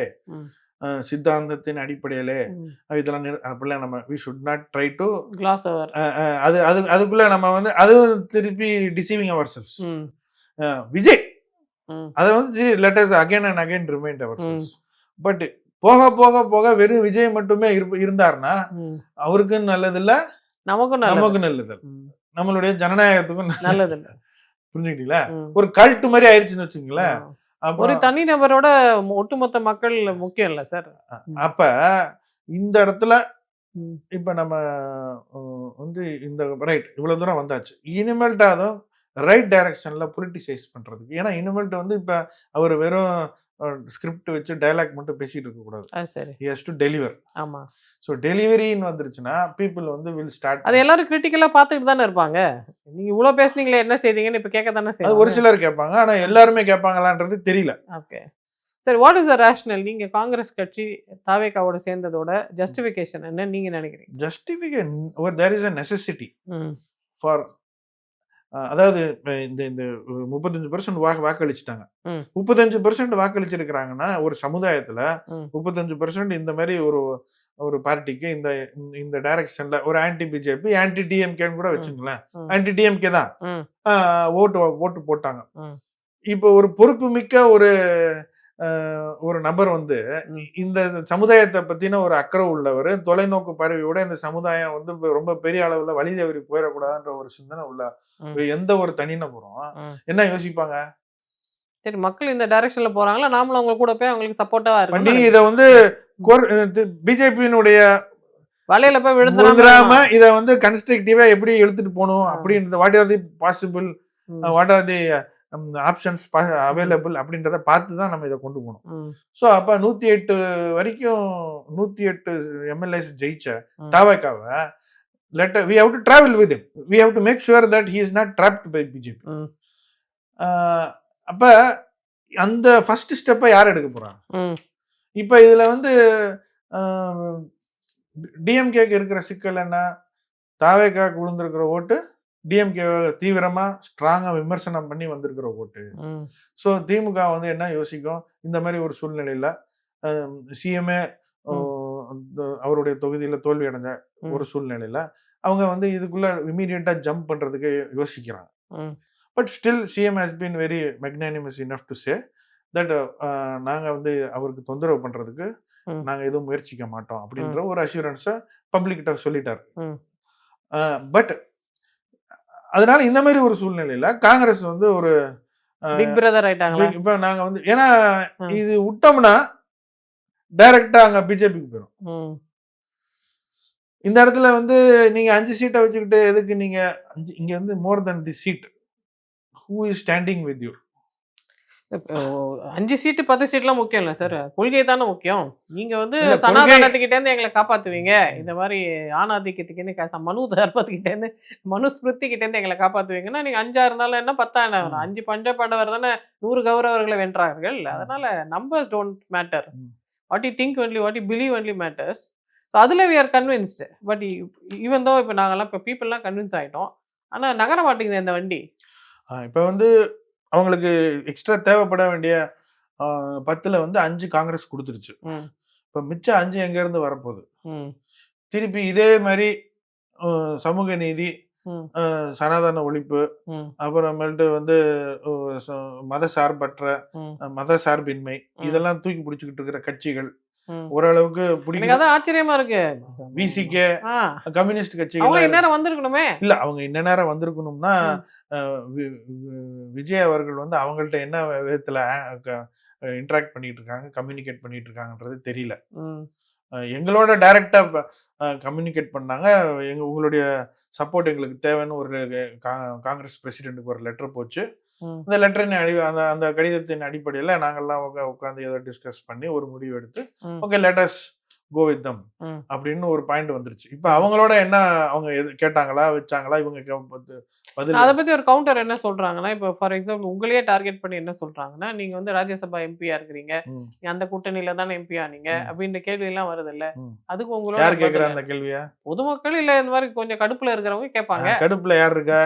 சித்தாந்தத்தின் அடிப்படையில இதெல்லாம் அப்படிலாம் நம்ம we should not try to gloss over. அது அதுக்குள்ள நம்ம வந்து அதுவும் திருப்பி டிசீவிங் அவர் செல்ஸ். விஜய் அதை வந்து let us again and again remind ourselves. But போக போக போக வெறும் விஜய் மட்டுமே இருந்தாருன்னா அவருக்கும் நல்லது இல்ல, நமக்கும் நல்லது, நம்மளுடைய ஜனநாயகத்துக்கும் நல்லது இல்ல. புரிஞ்சுக்கிட்டீங்களா? ஒரு கல்ட் மாதிரி ஆயிடுச்சுன்னு வச்சுங்களேன். ஒரு தனிநபரோட ஒட்டுமொத்த மக்கள் முக்கியம் இல்ல சார். அப்ப இந்த இடத்துல இப்ப நம்ம வந்து இந்த ரைட் இவ்வளவு தூரம் வந்தாச்சு. இனிமேல்ட்டு அதுவும் ரைட் டைரக்ஷன்ல பொலிட்டிசைஸ் பண்றதுக்கு. ஏன்னா இனிமேல்ட்டு வந்து இப்ப அவர் வெறும் ஸ்கிரிப்ட் வச்சு டயலாக் மட்டும் பேசிட்டு இருக்க கூடாது. He has to deliver. ஆமா. சோ டெலிவரின்னு வந்துருச்சுன்னா people வந்து will start. அது எல்லாரும் கிரிட்டிக்கலா பார்த்துட்டு தானே இருப்பாங்க. நீங்க இவ்வளவு பேசுனீங்களே என்ன செய்தீங்கன்னு இப்ப கேட்க தானே செய்வாங்க. அது ஒரு சிலர் கேட்பாங்க, ஆனா எல்லாருமே கேட்பாங்களான்றது தெரியல. ஓகே சரி, வாட் இஸ் த ரேஷனல்? நீங்க காங்கிரஸ் கட்சி தாவேகாவோட சேர்ந்ததோட ஜஸ்டிஃபிகேஷன் என்ன நீங்க நினைக்கிறீங்க? Justification there is a necessity for அதாவது இந்த இந்த 35% வாக்களிச்சுட்டாங்க. 35% வாக்களிச்சிருக்கிறாங்கன்னா ஒரு சமுதாயத்துல 35% இந்த மாதிரி ஒரு பார்ட்டிக்கு இந்த இந்த டைரக்ஷன்ல ஒரு ஆன்டி பிஜேபி ஆன்டி டிஎம்கேன்னு கூட வச்சுங்களேன், ஆன்டி டிஎம்கே தான் ஓட்டு போட்டாங்க. இப்போ ஒரு பொறுப்பு மிக்க ஒரு நபர் வந்து இந்த சமுதாயத்தை பத்தின ஒரு அக்கறை உள்ளவர், தொலைநோக்கு பார்வையோட இந்த சமுதாயம் வந்து ரொம்ப பெரிய அளவுல வழி தவறி போயிடக்கூடாதுன்ற ஒரு சிந்தனை உள்ள எந்த ஒரு தனிநபரும் என்ன யோசிப்பாங்க? சரி, மக்கள் இந்த டைரக்ஷன்ல போறாங்களா, நாமளும் அவங்க கூட போய் அவங்களுக்கு சப்போர்ட்டா பண்ணி இதை வந்து பிஜேபியினுடைய வலையில போய் விழுந்துடாம இதை வந்து கன்ஸ்ட்ரக்டிவா எப்படி எடுத்துட்டு போகணும் அப்படின்றது, what are the possible, what are the options available அப்படின்றத பார்த்து தான் நம்ம இதை கொண்டு போகணும். ஸோ அப்போ 108 வரைக்கும் 108 எம்எல்ஏஸ் ஜெயிச்ச தாவேகாவை we have to travel with him. We have to make sure that he is not trapped by BJP. அப்ப அந்த ஃபர்ஸ்ட் ஸ்டெப்பை யார் எடுக்க போறாங்க? இப்ப இதுல வந்து டிஎம்கேக்கு இருக்கிற சிக்கல் என்ன? தாவேகாக்கு விழுந்திருக்கிற ஓட்டு டிஎம்கே தீவிரமா ஸ்ட்ராங்கா விமர்சனம் பண்ணி வந்திருக்கிற ஓட்டு. ஸோ திமுக வந்து என்ன யோசிக்கும், இந்த மாதிரி ஒரு சூழ்நிலையில சிஎம்ஏ அவருடைய தொகுதியில தோல்வி அடைஞ்ச ஒரு சூழ்நிலையில அவங்க வந்து இதுக்குள்ள இமீடியட்டா ஜம்ப் பண்றதுக்கு யோசிக்கிறாங்க. But still CM has been very magnanimous enough to say that நாங்க வந்து அவருக்கு தொந்தரவு பண்றதுக்கு நாங்க எதுவும் முயற்சிக்க மாட்டோம் அப்படின்ற ஒரு அஷூரன்ஸை பப்ளிக்கிட்ட சொல்லிட்டாரு. பட் அதனால இந்த மாதிரி ஒரு சூழ்நிலையில காங்கிரஸ் வந்து ஒரு பிக் பிரதர் ஆயிட்டாங்க. இப்ப நாங்க வந்து ஏன்னா இது விட்டோம்னா டைரக்டா அங்க பிஜேபிக்கு போயிடும். இந்த இடத்துல வந்து நீங்க 5 சீட்டை வச்சுக்கிட்டு எதுக்கு நீங்க இங்க வந்து more then the seat who is standing with you. 5 seat 10 சீட்லாம் முக்கியம் இல்லை சார், கொள்கை தானே முக்கியம். நீங்க வந்து சனாதனத்துக்கிட்ட இருந்து எங்களை காப்பாத்துவீங்க, இந்த மாதிரி ஆணாதிக்கத்துக்கு மனு தர்மத்துக்கிட்ட இருந்து மனுஸ்மிருதிக்கிட்ட இருந்து எங்களை காப்பாத்துவீங்கன்னா நீங்க 5 இருந்தாலும் என்ன 10 5 பஞ்சபாண்டவர் தானே 100 கௌரவர்களை வென்றார்கள். அதனால numbers don't matter, what you think only, what you believe only matters. So அதில் we are convinced. But even though இப்போ நாங்கள்லாம் இப்போ பீப்புளெலாம் கன்வின்ஸ் ஆகிட்டோம், ஆனால் நகர மாட்டேங்குது இந்த வண்டி. இப்போ வந்து அவங்களுக்கு எக்ஸ்ட்ரா தேவைப்பட வேண்டிய 10ல் வந்து 5 காங்கிரஸ் கொடுத்துருச்சு. இப்போ மிச்சம் 5 எங்கேருந்து வரப்போகுது? திருப்பி இதே மாதிரி சமூக நீதி, சனாதன ஒழிப்பு, அப்புறமேல்ட்டு வந்து மத சார்பற்ற மத சார்பின்மை இதெல்லாம் தூக்கி பிடிச்சிக்கிட்டு இருக்கிற கட்சிகள் ஓரளவுக்கு பிடிக்கும். ஆச்சரியமா இருக்கு, விசிகே கம்யூனிஸ்ட் கட்சிகள் இந்நேரம் வந்திருக்கணுமே. இல்ல அவங்க இந்த நேரம் வந்திருக்கணும்னா விஜய் அவர்கள் வந்து அவங்கள்ட்ட என்ன விதத்துல இன்டராக்ட் பண்ணிட்டு இருக்காங்க, கம்யூனிகேட் பண்ணிட்டு இருக்காங்கன்றது தெரியல. எங்களோட டைரக்டா கம்யூனிகேட் பண்ணாங்க, உங்களுடைய சப்போர்ட் எங்களுக்கு தேவைன்னு ஒரு காங்கிரஸ் பிரசிடென்ட்டுக்கு ஒரு லெட்டர் போச்சு. அந்த லெட்டரின் அந்த கடிதத்தின் அடிப்படையில் நாங்கள்லாம் உட்காந்து ஏதோ டிஸ்கஸ் பண்ணி ஒரு முடிவு எடுத்து okay let us go with them ம். அப்படின்னு ஒரு பாயிண்ட் வந்துருச்சு. இப்ப அவங்களோட என்ன அவங்க கேட்டாங்களா, வச்சாங்களா, இவங்க பதில் அத பத்தி ஒரு கவுண்டர் என்ன சொல்றாங்கன்னா, இப்போ ஃபார் எக்ஸாம்பிள் உங்களையே டார்கெட் பண்ணி என்ன சொல்றாங்கன்னா, நீங்க வந்து ராஜ்யசபா எம்பியா இருக்கிறீங்க. ம், அந்த கூட்டணியில தானே எம்பி ஆனீங்க. ம், அப்படின்ற கேள்வியெல்லாம் வருதுல்ல. ம். அதுக்கு உங்களோட யார் கேட்கிறா பதில் அந்த என்ன? கேள்விய? பொதுமக்கள் இல்ல இந்த மாரி கொஞ்சம் கடுப்புல இருக்கிறவங்க கேட்பாங்க. கடுப்புல யார் இருக்கா?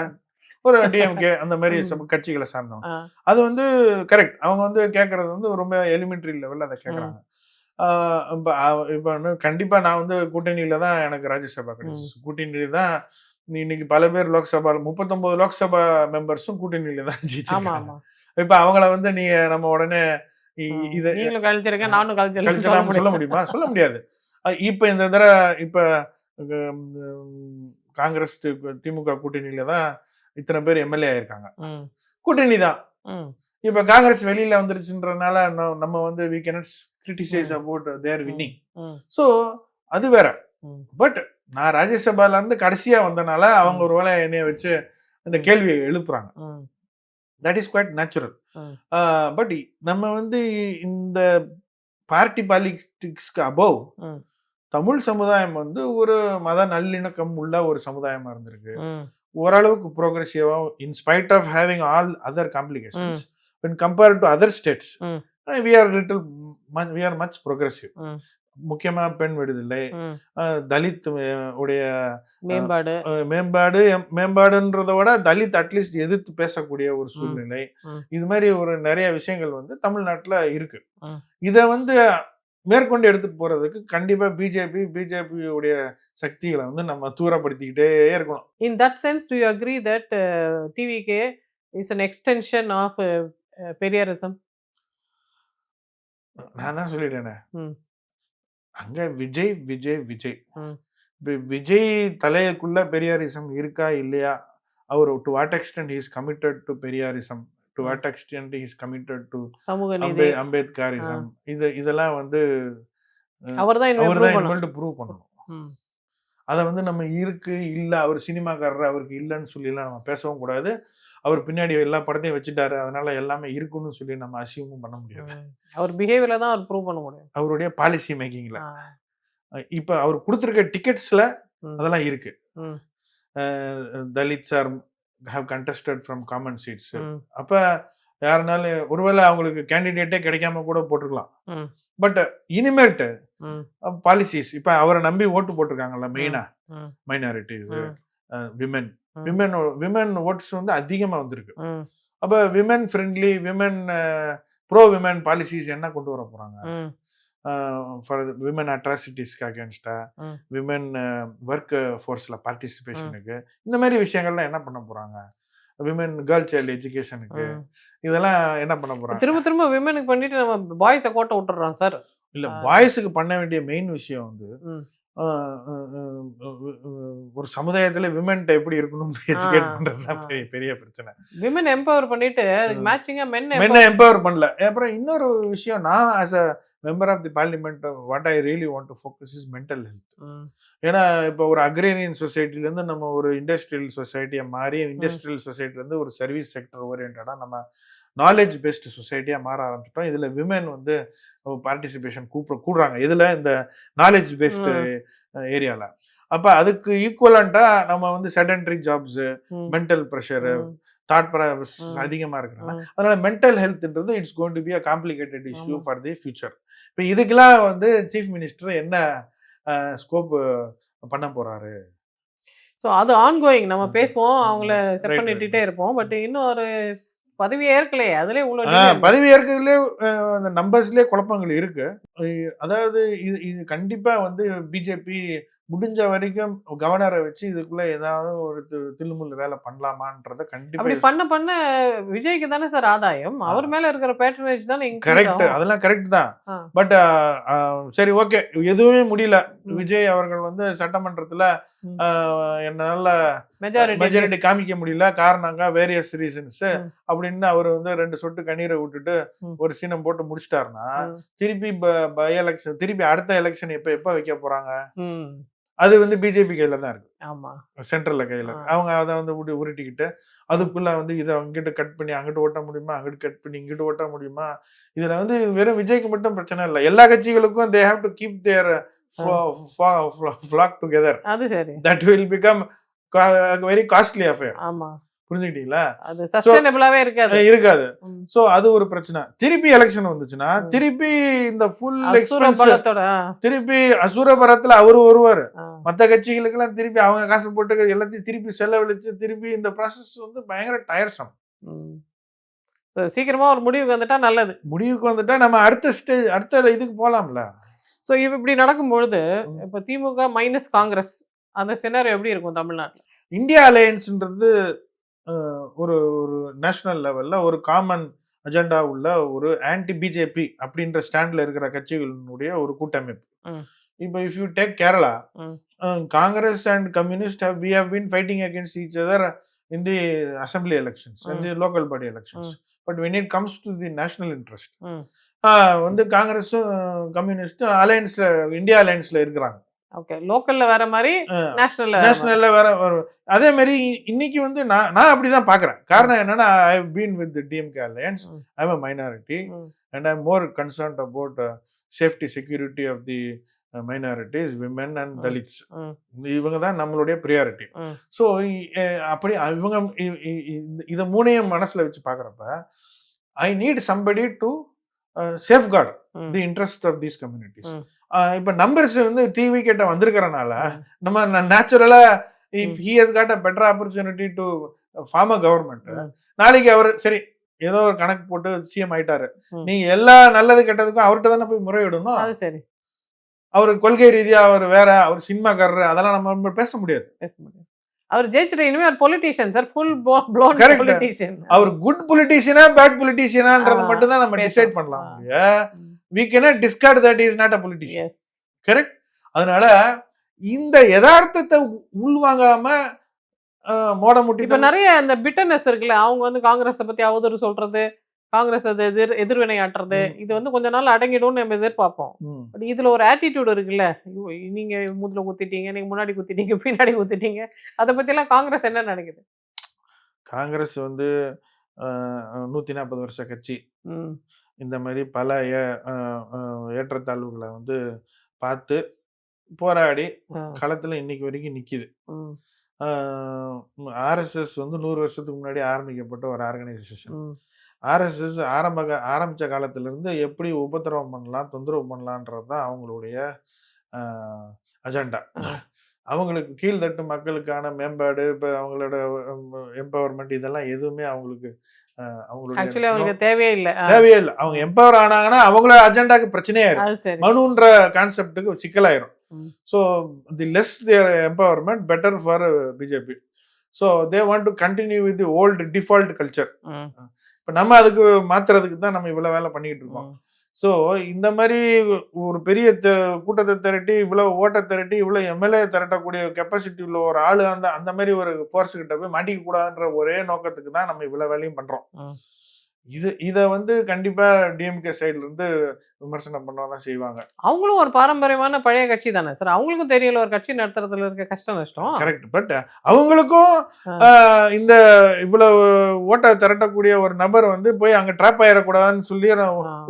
ஒரு டிஎம்கே அந்த மாதிரி ம். கட்சிகளை சார்ந்தவங்க. ஆ. அது வந்து கரெக்ட். அவங்க வந்து கேட்கறது வந்து ரொம்ப எலிமெண்டரி லெவல்ல அதை ம். கேட்கறாங்க. இப்ப வந்து கண்டிப்பா நான் வந்து கூட்டணியில தான் எனக்கு ராஜ்யசபா ம். கிடைச்சிச்சு. கூட்டணியில தான் இன்னைக்கு பல பேர் லோக்சபா 39 லோக்சபா மெம்பர்ஸும் கூட்டணியில தான் ஆமா, ஜெயிச்சிருக்காங்க. ஆமா. இப்ப அவங்கள வந்து நம்ம உடனே இத நீங்களும் கழிச்சிருங்க, நானும் கழிச்சிடலாம்னு சொல்ல கழிச்சலாம்னு சொல்ல முடியும். முடியுமா? சொல்ல முடியாது. இப்ப இந்த இப்ப காங்கிரஸ் திமுக கூட்டணியில தான் இத்தனை பேர் எம்எல்ஏ ஆயிருக்காங்க. ம். கூட்டணி தான். ம். இப்ப காங்கிரஸ் வெளியில வந்துருச்சுன்றனால நம்ம வந்து வி கேனாட் கிரிட்டிசைஸ் ம். அபௌட் தேர் ம். வின்னிங். ம். சோ அது வேற. ம். பட் நான் ராஜ்யசபால இருந்து கடைசியா வந்தனால அவங்க ம். ஒருவேளை என்னைய வச்சு இந்த ம். கேள்வியை எழுப்புறாங்க. ம். That is quite natural. ம். பட் நம்ம வந்து இந்த பார்ட்டி பாலிடிக்ஸ்க்கு அபோவ் ம். தமிழ் சமுதாயம் வந்து ஒரு மத நல்லிணக்கம் உள்ள ஒரு சமுதாயமா இருந்திருக்கு. ம். ஓரளவுக்கு ப்ரோக்ரஸிவா in spite of having all other ம். Complications when compared to other states ம். we are much progressive. ம். முக்கியமா பெண் விடுதலை, ம். தலித் உடைய மேம்பாடு. மேம்பாடுன்றத விட தலித் அட்லீஸ்ட் எதிர்த்து பேசக்கூடிய ஒரு ம். சூழ்நிலை, ம். இது மாதிரி ஒரு நிறைய விஷயங்கள் வந்து தமிழ்நாட்டுல இருக்கு. ம். இத வந்து மேற்கொண்டு எடுத்துட்டு போறதுக்கு கண்டிப்பா பிஜேபி உடைய சக்திகளை வந்து நம்ம தூரப்படுத்திக்கிட்டே இருக்கணும். In that sense, do you agree that TVK is an extension of Periyarism? நான் தான் சொல்லிட்டேனே, ம். அங்க விஜய் விஜய் விஜய் ம். விஜய் தலைக்குள்ள பெரியாரிசம் இருக்கா இல்லையா, அவர் to what extent he is committed to Periyarism, to ம். What extent he is committed to சமூக நீதி. ஆ. அம்பேத்கரிசம், இதெல்லாம் வந்து அவர் தான் அவர் ப்ரூவ் தான் பண்ணணும். இனிமேல் ப்ரூவ் பண்ணணும். ம். அதை வந்து நம்ம இருக்கு இல்ல அவர் சினிமாக்காரர் அவருக்கு இல்லைன்னு சொல்லிலாம் நம்ம பேசவும் கூடாது. அவர் பின்னாடி எல்லா படத்தையும் வச்சுட்டாரு அதனால எல்லாமே இருக்குன்னு சொல்லி நம்ம அசியமும் பண்ண முடியாது. ம். அவர் பிஹேவியர்ல தான் அவர் ப்ரூவ் பண்ண முடியும். அவருடைய பாலிசி மேக்கிங்ல ஆ. இப்ப அவர் கொடுத்திருக்க டிக்கெட்ஸ்ல ம். அதெல்லாம் இருக்கு. ம். Dalits are have contested from common seats. ம். அப்ப யாருனாலும் ஒருவேளை அவங்களுக்கு கேண்டிடேட்டே கிடைக்காம கூட போட்டிருக்கலாம். ம். பட் இனிமேட்டு ம். பாலிசிஸ் இப்ப அவரை நம்பி ஓட்டு போட்டிருக்காங்கல்ல மெயினா ம். மைனாரிட்டிஸ், ம். விமென் ம். விமென் ஓட்ஸ் வந்து அதிகமா வந்திருக்கு. ம். அப்ப women friendly bro women policies என்ன கொண்டு வர போறாங்க? ம். ஃபார் விமென் அட்ராசிட்டிஸ்க்கு அகேன்ஸ்டா, ம். விமென் ஒர்க் ஃபோர்ஸ்ல பார்ட்டிசிபேஷனுக்கு, இந்த மாதிரி விஷயங்கள்லாம் என்ன பண்ண போறாங்க? விமென் கேர்ள் சைல்டு எஜுகேஷனுக்கு ம். இதெல்லாம் என்ன பண்ண போறாங்க? திரும்ப திரும்ப விமனுக்கு பண்ணிட்டு நம்ம பாய்ஸ கோட்டை விட்டுறோம் சார். இல்ல பாய்ஸுக்கு பண்ண வேண்டிய மெயின் விஷயம் வந்து ம். ஒரு சமுதாயத்துல விமென்ட்ட எப்படி இருக்கணும்னு எஜுகேட் பண்றது தான் பெரிய பெரிய பிரச்சனை. விமன் எம்பவர் பண்ணிட்டு அதுக்கு மேட்சிங்கா மென்னை எம்பவர் பண்ணல. அப்புறம் இன்னொரு விஷயம், நான் as a member of the parliament what I really want to focus is mental health. ஏன்னா இப்போ ஒரு அக்ரேரியன் சொசைட்டில இருந்து நம்ம ஒரு இண்டஸ்ட்ரியல் சொசைட்டியா மாறி, இண்டஸ்ட்ரியல் சொசைட்டில இருந்து ஒரு சர்வீஸ் செக்டர் ஓரியன்டா நம்ம நாலேஜ் பெஸ்ட் சொசைட்டியா மாற ஆரம்பிச்சிட்டோம். இதுல விமென் வந்து பார்ட்டிசிபேஷன் கூடுறாங்க. இதுல இந்த நாலேஜ் பெஸ்ட் ஏரியால. அப்ப அதுக்கு ஈக்குவலண்டா நம்ம வந்து sedentary jobs, mental pressure, thought அதிகமா இருக்கிறாங்க. அதனால மென்டல் ஹெல்த்ன்றது it's going to be a complicated issue for the future. இப்போ இதுக்கெல்லாம் வந்து சீஃப் மினிஸ்டர் என்ன ஸ்கோப் பண்ண போறாரு? ஸோ அது ஆன்கோயிங். நம்ம பேசுவோம், அவங்கள செட் பண்ணிட்டே இருப்போம். பட் இன்னும் ஒரு பதவி ஏற்கலையே, அதுல பதவி ஏற்கிறதுலேயே அந்த நம்பர்ஸ்லேயே குழப்பங்கள் இருக்கு. அதாவது இது கண்டிப்பா வந்து பிஜேபி முடிஞ்ச வரைக்கும் கவர்னரை வச்சு இதுக்குள்ள ஏதாவது ஒரு தில்லுமுல்லு வேலை பண்ணலாமான்றத கண்டிப்பா அப்படி பண்ண விஜய்க்கு தானே சார் ஆதாயம். அவர் மேல இருக்கிற பேட்ரனேஜ் தானே கரெக்ட். அதெல்லாம் கரெக்ட் தான். பட் சரி ஓகே, எதுவுமே முடியல. விஜய் அவர்கள் வந்து சட்டமன்றத்துல என்னால மெஜாரிட்டி காமிக்க முடியல, காரணங்க வேரியஸ் ரீசன்ஸ் அப்படின்னு அவர் வந்து 2 சொட்டு கண்ணீரை விட்டுட்டு ஒரு சீனம் போட்டு முடிச்சிட்டாருன்னா, திருப்பி பை எலெக்ஷன், திருப்பி அடுத்த எலெக்ஷன் எப்ப வைக்க போறாங்க? அது வந்து பிஜேபி கையில தான் இருக்கு. ஆமா, சென்ட்ரல்ல கையில. அவங்க அதை வந்து உருட்டிக்கிட்டு அதுக்குள்ள வந்து இதை அங்கிட்டு கட் பண்ணி அங்கிட்டு ஓட்ட முடியுமா, அங்கிட்டு கட் பண்ணி இங்கிட்டு ஓட்ட முடியுமா? இதுல வந்து வெறும் விஜய்க்கு மட்டும் பிரச்சனை இல்லை, எல்லா கட்சிகளுக்கும் they have to keep there flock together. அது சரி. That will become a very costly affair. ஆமா. புரிஞ்சுக்கிட்டீங்களா? அது சஸ்டைனபிளாவே இருக்காது. சோ அது ஒரு பிரச்சனை. திருப்பி எலெக்ஷன் வந்துச்சுன்னா திருப்பி இந்த ஃபுல் எக்ஸ்பென்ஸ் திருப்பி அசுரபரத்துல அவரு வருவாரு. மத்த கட்சிகளுக்கு எல்லாம் திருப்பி அவங்க காசு போட்டு எல்லாத்தையும் திருப்பி செலவழிச்சு திருப்பி இந்த ப்ராசஸ் வந்து பயங்கர டயர்சம். சீக்கிரமா ஒரு முடிவுக்கு வந்துட்டா நல்லது. முடிவுக்கு வந்துட்டா நம்ம அடுத்த இதுக்கு போலாம்ல. சோ இப்படி நடக்கும்பொழுது இப்ப திமுக மைனஸ் காங்கிரஸ் அந்த சினாரியோ எப்படி இருக்கும் தமிழ்நாட்டுல? இந்தியா அலையன்ஸ்ன்றது ஒரு ஒரு நேஷனல் லெவல்ல ஒரு காமன் அஜெண்டா உள்ள ஒரு ஆன்டி பிஜேபி அப்படின்ற ஸ்டாண்ட்ல இருக்கிற கட்சிகளினுடைய ஒரு கூட்டமைப்பு. இப்போ if you take Kerala, Congress and communist we have been fighting against each other in the assembly elections and the local body elections. But when it comes to the national interest, வந்து காங்கிரஸும் கம்யூனிஸ்டும் அலையன்ஸ்ல India அலையன்ஸ்ல இருக்கிறாங்க. Okay, லோக்கல்ல வேற மாதிரி, நேஷனல்ல வேற. அதே மாதிரி இன்னைக்கு வந்து நான் அப்படிதான் பாக்குறேன். காரணம் என்னன்னா, I have been with DMK alliance. I am a minority and I am more concerned about safety security of the minorities, women and dalits. இவங்க தான் நம்மளுடைய பிரியாரிட்டி. ஸோ அப்படி இவங்க இதை மூணையும் மனசுல வச்சு பாக்குறப்ப I need somebody to safeguard the interest of these communities. இப்ப நம்பர்ஸ் வந்து டிவி கிட்ட வந்திருக்கிறனால நம்ம நேச்சுரலா if he has got a better opportunity to form a government, நாளைக்கு அவர் சரி ஏதோ ஒரு கணக்கு போட்டு சிஎம் ஆயிட்டாரு, நீங்க எல்லா நல்லது கெட்டதுக்கும் அவர்கிட்ட தானே போய் முறையிடணும். அது சரி. அவர் கொள்கை ரீதியா அவர் வேற, அவர் சினிமாக்காரர், அதெல்லாம் நம்ம பேச முடியாது. அவர் ஜெயிச்சிட்டு இனிமே ஒரு politician sir, full blown politician. அவர் குட் பொலிட்டிஷியனா பேட் பொலிட்டிஷியனான்றது மட்டும் தான் நம்ம டிசைட் பண்ணலாம். we cannot discard that he is not a politician. Yes, correct. அதனால இந்த யதார்த்தத்தை உள்வாங்காம மோட முட்டி இப்ப நிறைய இந்த பிட்டர்னஸ் இருக்குல்ல, அவங்க வந்து காங்கிரஸை பத்தி அவதூறு சொல்றது, காங்கிரஸ் அது எதிர்வினை ஆட்டுறது, இது வந்து கொஞ்ச நாள் அடங்கிடும்னு நம்ம எதிர்பார்ப்போம். பட் இதுல ஒரு ஆட்டிடியூட் இருக்குல்ல, நீங்க முதல்ல குத்திட்டீங்க, நீங்க முன்னாடி குத்திட்டீங்க, பின்னாடி குத்திட்டீங்க, அதை பத்தி எல்லாம் காங்கிரஸ் என்ன நினைக்குது? காங்கிரஸ் வந்து 140 வருஷ கட்சி. இந்த மாதிரி பல ஏற்றத்தாழ்வுகளை வந்து பார்த்து போராடி களத்துல இன்னைக்கு வரைக்கும் நிக்குது. ஆர்எஸ்எஸ் வந்து 100 வருஷத்துக்கு முன்னாடி ஆரம்பிக்கப்பட்ட ஒரு ஆர்கனைசேஷன். ஆர்எஸ்எஸ் ஆரம்பிச்ச காலத்துல இருந்து எப்படி உபத்திரவம் பண்ணலாம், தொந்தரவு பண்ணலான்றது தான் அவங்களுடைய அஜெண்டா. அவங்களுக்கு கீழ்தட்டு மக்களுக்கான மேம்பாடு, இப்போ அவங்களோட எம்பவர்மெண்ட், இதெல்லாம் எதுவுமே அவங்களுக்கு தேவையே இல்லை. அவங்க எம்பவர் ஆனாங்கன்னா அவங்களோட அஜெண்டாக்கு பிரச்சனையாயிரும், மனுன்ற கான்செப்டுக்கு சிக்கலாயிரும். So the less their empowerment better for BJP. So they want to continue with the old default culture. இப்போ நம்ம அதுக்கு மாத்துறதுக்கு தான் நம்ம இவ்வளோ வேலை பண்ணிக்கிட்டு இருக்கோம். ஸோ இந்த மாதிரி ஒரு பெரிய கூட்டத்தை திரட்டி, இவ்வளோ ஓட்டை திரட்டி, இவ்வளோ எம்எல்ஏ திரட்டக்கூடிய கெப்பாசிட்டி உள்ள ஒரு ஆளு அந்த மாதிரி ஒரு ஃபோர்ஸ் கிட்ட போய் மாட்டிக்க கூடாதுன்ற ஒரே நோக்கத்துக்கு தான் நம்ம இவ்வளோ வேலையும் பண்றோம். இதை வந்து கண்டிப்பா டிஎம்கே சைட்ல இருந்து விமர்சனம் பண்ணதான் செய்வாங்க. அவங்களும் ஒரு பாரம்பரியமான பழைய கட்சி தானே சார், அவங்களுக்கும் தெரியல ஒரு கட்சி நடத்துறதுல இருக்க கஷ்டம் நஷ்டம். கரெக்ட். பட் அவங்களுக்கும் இந்த இவ்வளவு ஓட்ட திரட்டக்கூடிய ஒரு நபர் வந்து போய் அங்க ட்ராப் ஆயிடக்கூடாதுன்னு சொல்லி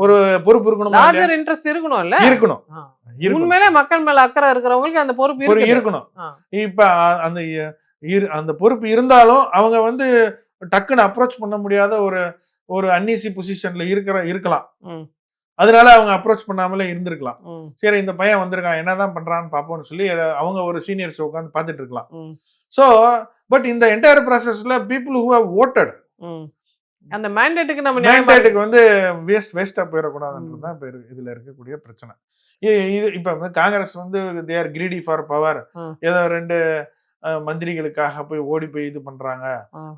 ஒரு பொறுப்பு இருக்கணும், லார்ஜர் இன்ட்ரெஸ்ட் இருக்கணும்ல. இருக்கணும். உண்மையிலே மக்கள் மேல அக்கறை இருக்கிறவங்களுக்கு அந்த பொறுப்பு இருக்கணும். இப்ப அந்த பொறுப்பு இருந்தாலும் அவங்க வந்து டக்குன்னு அப்ரோச் பண்ண முடியாத ஒரு அன்ஈசி பொசிஷன்ல இருக்கலாம். அதனால அவங்க அப்ரோச் பண்ணாமலே இருந்திருக்கலாம். சரி இந்த பையன் வந்திருக்கான், என்னதான் பண்றான்னு பாப்போம்னு சொல்லி அவங்க ஒரு சீனியர்ஸ் உட்காந்து பார்த்துட்டு இருக்கலாம். ஸோ பட் இந்த என்டையர் ப்ராசஸ்ல பீப்புள் ஹூ ஹவ் வோட்டட் அந்த மேண்டேட்டுக்கு வந்து வேஸ்டா போயிடக்கூடாதுன்றது தான் இப்போ இதுல இருக்கக்கூடிய பிரச்சனை. இது இப்ப வந்து காங்கிரஸ் வந்து they are greedy for power, ஏதோ 2 மந்திரிகளுக்காக போய் ஓடி போய் இது பண்றாங்க,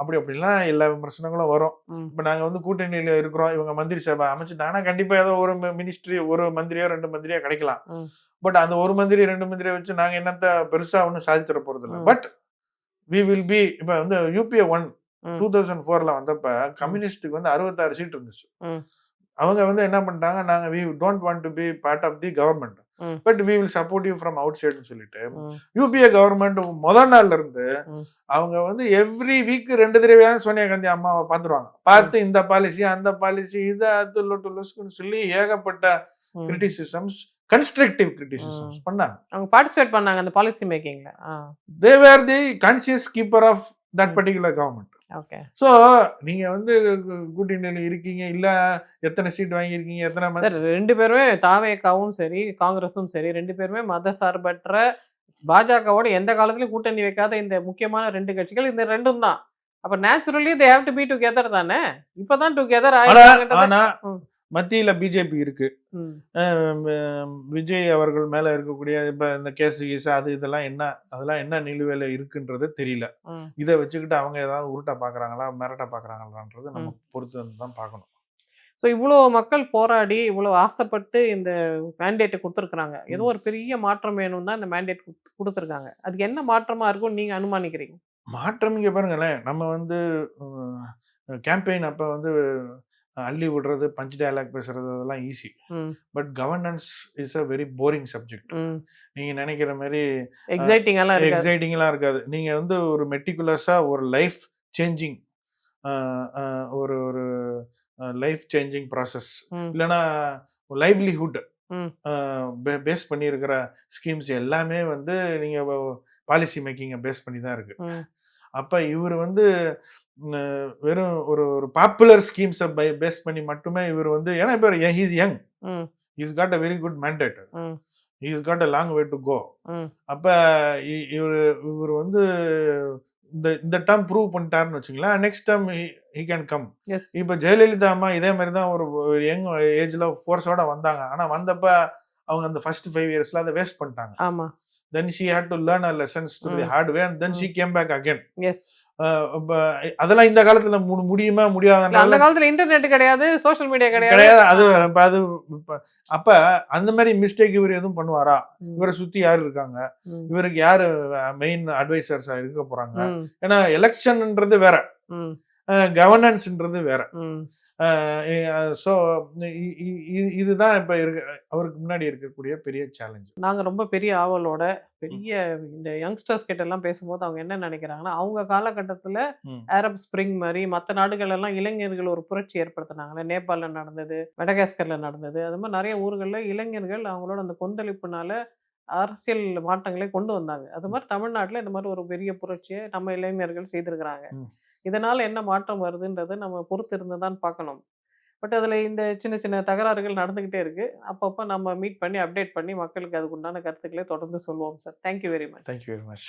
அப்படிலாம் எல்லா விமர்சனங்களும் வரும். இப்ப நாங்க வந்து கூட்டணியில இருக்கிறோம், இவங்க மந்திரி சபை அமைச்சுட்டாங்கன்னா கண்டிப்பா ஏதோ ஒரு மினிஸ்ட்ரி, ஒரு மந்திரியோ 2 மந்திரியோ கிடைக்கலாம். பட் அந்த ஒரு மந்திரி 2 மந்திரியை வச்சு நாங்க என்னத்த பெருசா ஒன்னும் சாதிச்சிட போறது இல்லை. பட் வி வில் பி, இப்ப வந்து யூபிஏ 1 2004ல வந்தப்ப கம்யூனிஸ்டுக்கு வந்து 66 சீட் இருந்துச்சு. அவங்க வந்து என்ன பண்ணிட்டாங்க, நாங்க we don't want to be part of the government but we will support you from outside ன்னு சொல்லிட்டு யூபிஏ கவர்மெண்ட் முதல் நாள்ல இருந்து அவங்க வந்து எவ்ரி வீக் 2 தடவையாவது சோனியா காந்தி அம்மாவை பார்த்துருவாங்க. பார்த்து இந்த பாலிசி அந்த பாலிசி இதை அது சொல்லி ஏகப்பட்ட கிரிட்டிசிசம்ஸ், கன்ஸ்ட்ரக்டிவ் கிரிட்டிசிசம்ஸ் பண்ணாங்க. அவங்க பார்ட்டிசிபேட் பண்ணாங்க அந்த பாலிசி மேக்கிங்ல. They were the conscious keeper of that particular government. Okay. So நீங்க வந்து கூட்டணியில் இருக்கீங்க, இல்ல எத்தனை சீட் வாங்கியிருக்கீங்க, எத்தனை சார் 2 பேருமே தாவேகாவும் சரி காங்கிரஸும் சரி 2 பேருமே மதசார்பற்ற பாஜகவோட எந்த காலத்துலயும் கூட்டணி வைக்காத இந்த முக்கியமான 2 கட்சிகள் இந்த 2ம் தான். அப்ப naturally they have to be together தானே. இப்பதான் டுகெதர் ஆயிட்டாங்கன்றது. ஆனா மத்தியில பிஜேபி இருக்கு. விஜய் அவர்கள் மேல இருக்கக்கூடிய இப்ப இந்த கேஸ் அது அதெல்லாம் என்ன நிலுவையில இருக்குன்றது தெரியல. இதை வச்சுக்கிட்டு அவங்க ஏதாவது உருட்டா பாக்குறாங்களா, மிரட்டா பாக்குறாங்களான்றது நம்ம பொறுத்து தான் பார்க்கணும். ஸோ இவ்வளோ மக்கள் போராடி இவ்வளோ ஆசைப்பட்டு இந்த மேண்டேட்டை கொடுத்துருக்குறாங்க. ஏதோ ஒரு பெரிய மாற்றம் வேணும் தான் இந்த மேண்டேட் கொடுத்துருக்காங்க. அதுக்கு என்ன மாற்றமா இருக்கும்னு நீங்க அனுமானிக்கிறீங்க? மாற்றம் இங்க பாருங்களேன், நம்ம வந்து கேம்பெயின் அப்ப வந்து அள்ளி விடுறது, பஞ்ச் டயலாக் பேசுறது அதெல்லாம் easy. But governance is a very boring subject. நீங்க நினைக்கிற மாதிரி எக்ஸைட்டிங்லாம் இருக்காது. நீங்க வந்து ஒரு மெட்டிகுலஸா ஒரு லைஃப் சேஞ்சிங் ஒரு லைஃப் சேஞ்சிங் ப்ராசஸ் இல்லைன்னா லைவ்லிஹுட் பேஸ் பண்ணி இருக்கிற ஸ்கீம்ஸ் எல்லாமே வந்து நீங்க பாலிசி மேக்கிங்கை பேஸ் பண்ணி தான் இருக்கு. அப்ப இவர் வந்து வெறும் ஒரு பாப்புலர் ஸ்கீம்ஸை பேஸ் பண்ணி மட்டுமே இவர் வந்து, ஏன்னா இப்போ he's young, he's got a very good mandate, he's got a long way to go. அப்ப இவர் வந்து இந்த டேர்ம் ப்ரூவ் பண்ணிட்டாருன்னு வச்சுங்களேன், next term he can come. இப்போ ஜெயலலிதா அம்மா இதே மாதிரி தான் ஒரு யங் ஏஜ்ல ஃபோர்ஸோட வந்தாங்க. ஆனா வந்தப்ப அவங்க அந்த ஃபர்ஸ்ட் 5 இயர்ஸ்ல அதை வேஸ்ட் பண்ணிட்டாங்க. ஆமா. Then she had to learn her lessons to the hard way and then she came back again. Yes. அதெல்லாம் இந்த காலத்துல முடியுமா முடியாதனால, அந்த காலத்துல இன்டர்நெட் கிடையாது, சோஷியல் மீடியா கிடையாது. அது அப்ப அந்த மாதிரி மிஸ்டேக் இவர் எதுவும் பண்ணுவாரா? இவரை சுத்தி யாரு இருக்காங்க, இவருக்கு யாரு மெயின் அட்வைசர்ஸா இருக்க போறாங்க? ஏன்னா எலெக்ஷன்ன்றது வேற, கவர்னன்ஸ்ன்றது வேற. ஸோ இதுதான் இப்போ அவருக்கு முன்னாடி இருக்கக்கூடிய பெரிய சேலஞ்ச். நாங்கள் ரொம்ப பெரிய ஆவலோட பெரிய இந்த யங்ஸ்டர்ஸ் கிட்ட எல்லாம் பேசும்போது அவங்க என்ன நினைக்கிறாங்கன்னா, அவங்க காலகட்டத்தில் அரப் ஸ்ப்ரிங் மாதிரி மற்ற நாடுகள் எல்லாம் இளைஞர்கள் ஒரு புரட்சி ஏற்படுத்தினாங்களே. நேபாளில் நடந்தது, மெடகாஸ்கரில் நடந்தது, அது மாதிரி நிறைய ஊர்களில் இளைஞர்கள் அவங்களோட அந்த கொந்தளிப்புனால அரசியல் மாற்றங்களை கொண்டு வந்தாங்க. அது மாதிரி தமிழ்நாட்டில் இந்த மாதிரி ஒரு பெரிய புரட்சியை நம்ம இளைஞர்கள் செய்திருக்கிறாங்க. இதனால என்ன மாற்றம் வருதுன்றதை நம்ம பொறுத்து இருந்து தான் பார்க்கணும். பட் அதில் இந்த சின்ன சின்ன தகராறுகள் நடந்துக்கிட்டே இருக்கு. அப்பப்போ நம்ம மீட் பண்ணி அப்டேட் பண்ணி மக்களுக்கு அதுக்குண்டான கருத்துக்களை தொடர்ந்து சொல்லுவோம் sir. Thank you very much. Thank you very much.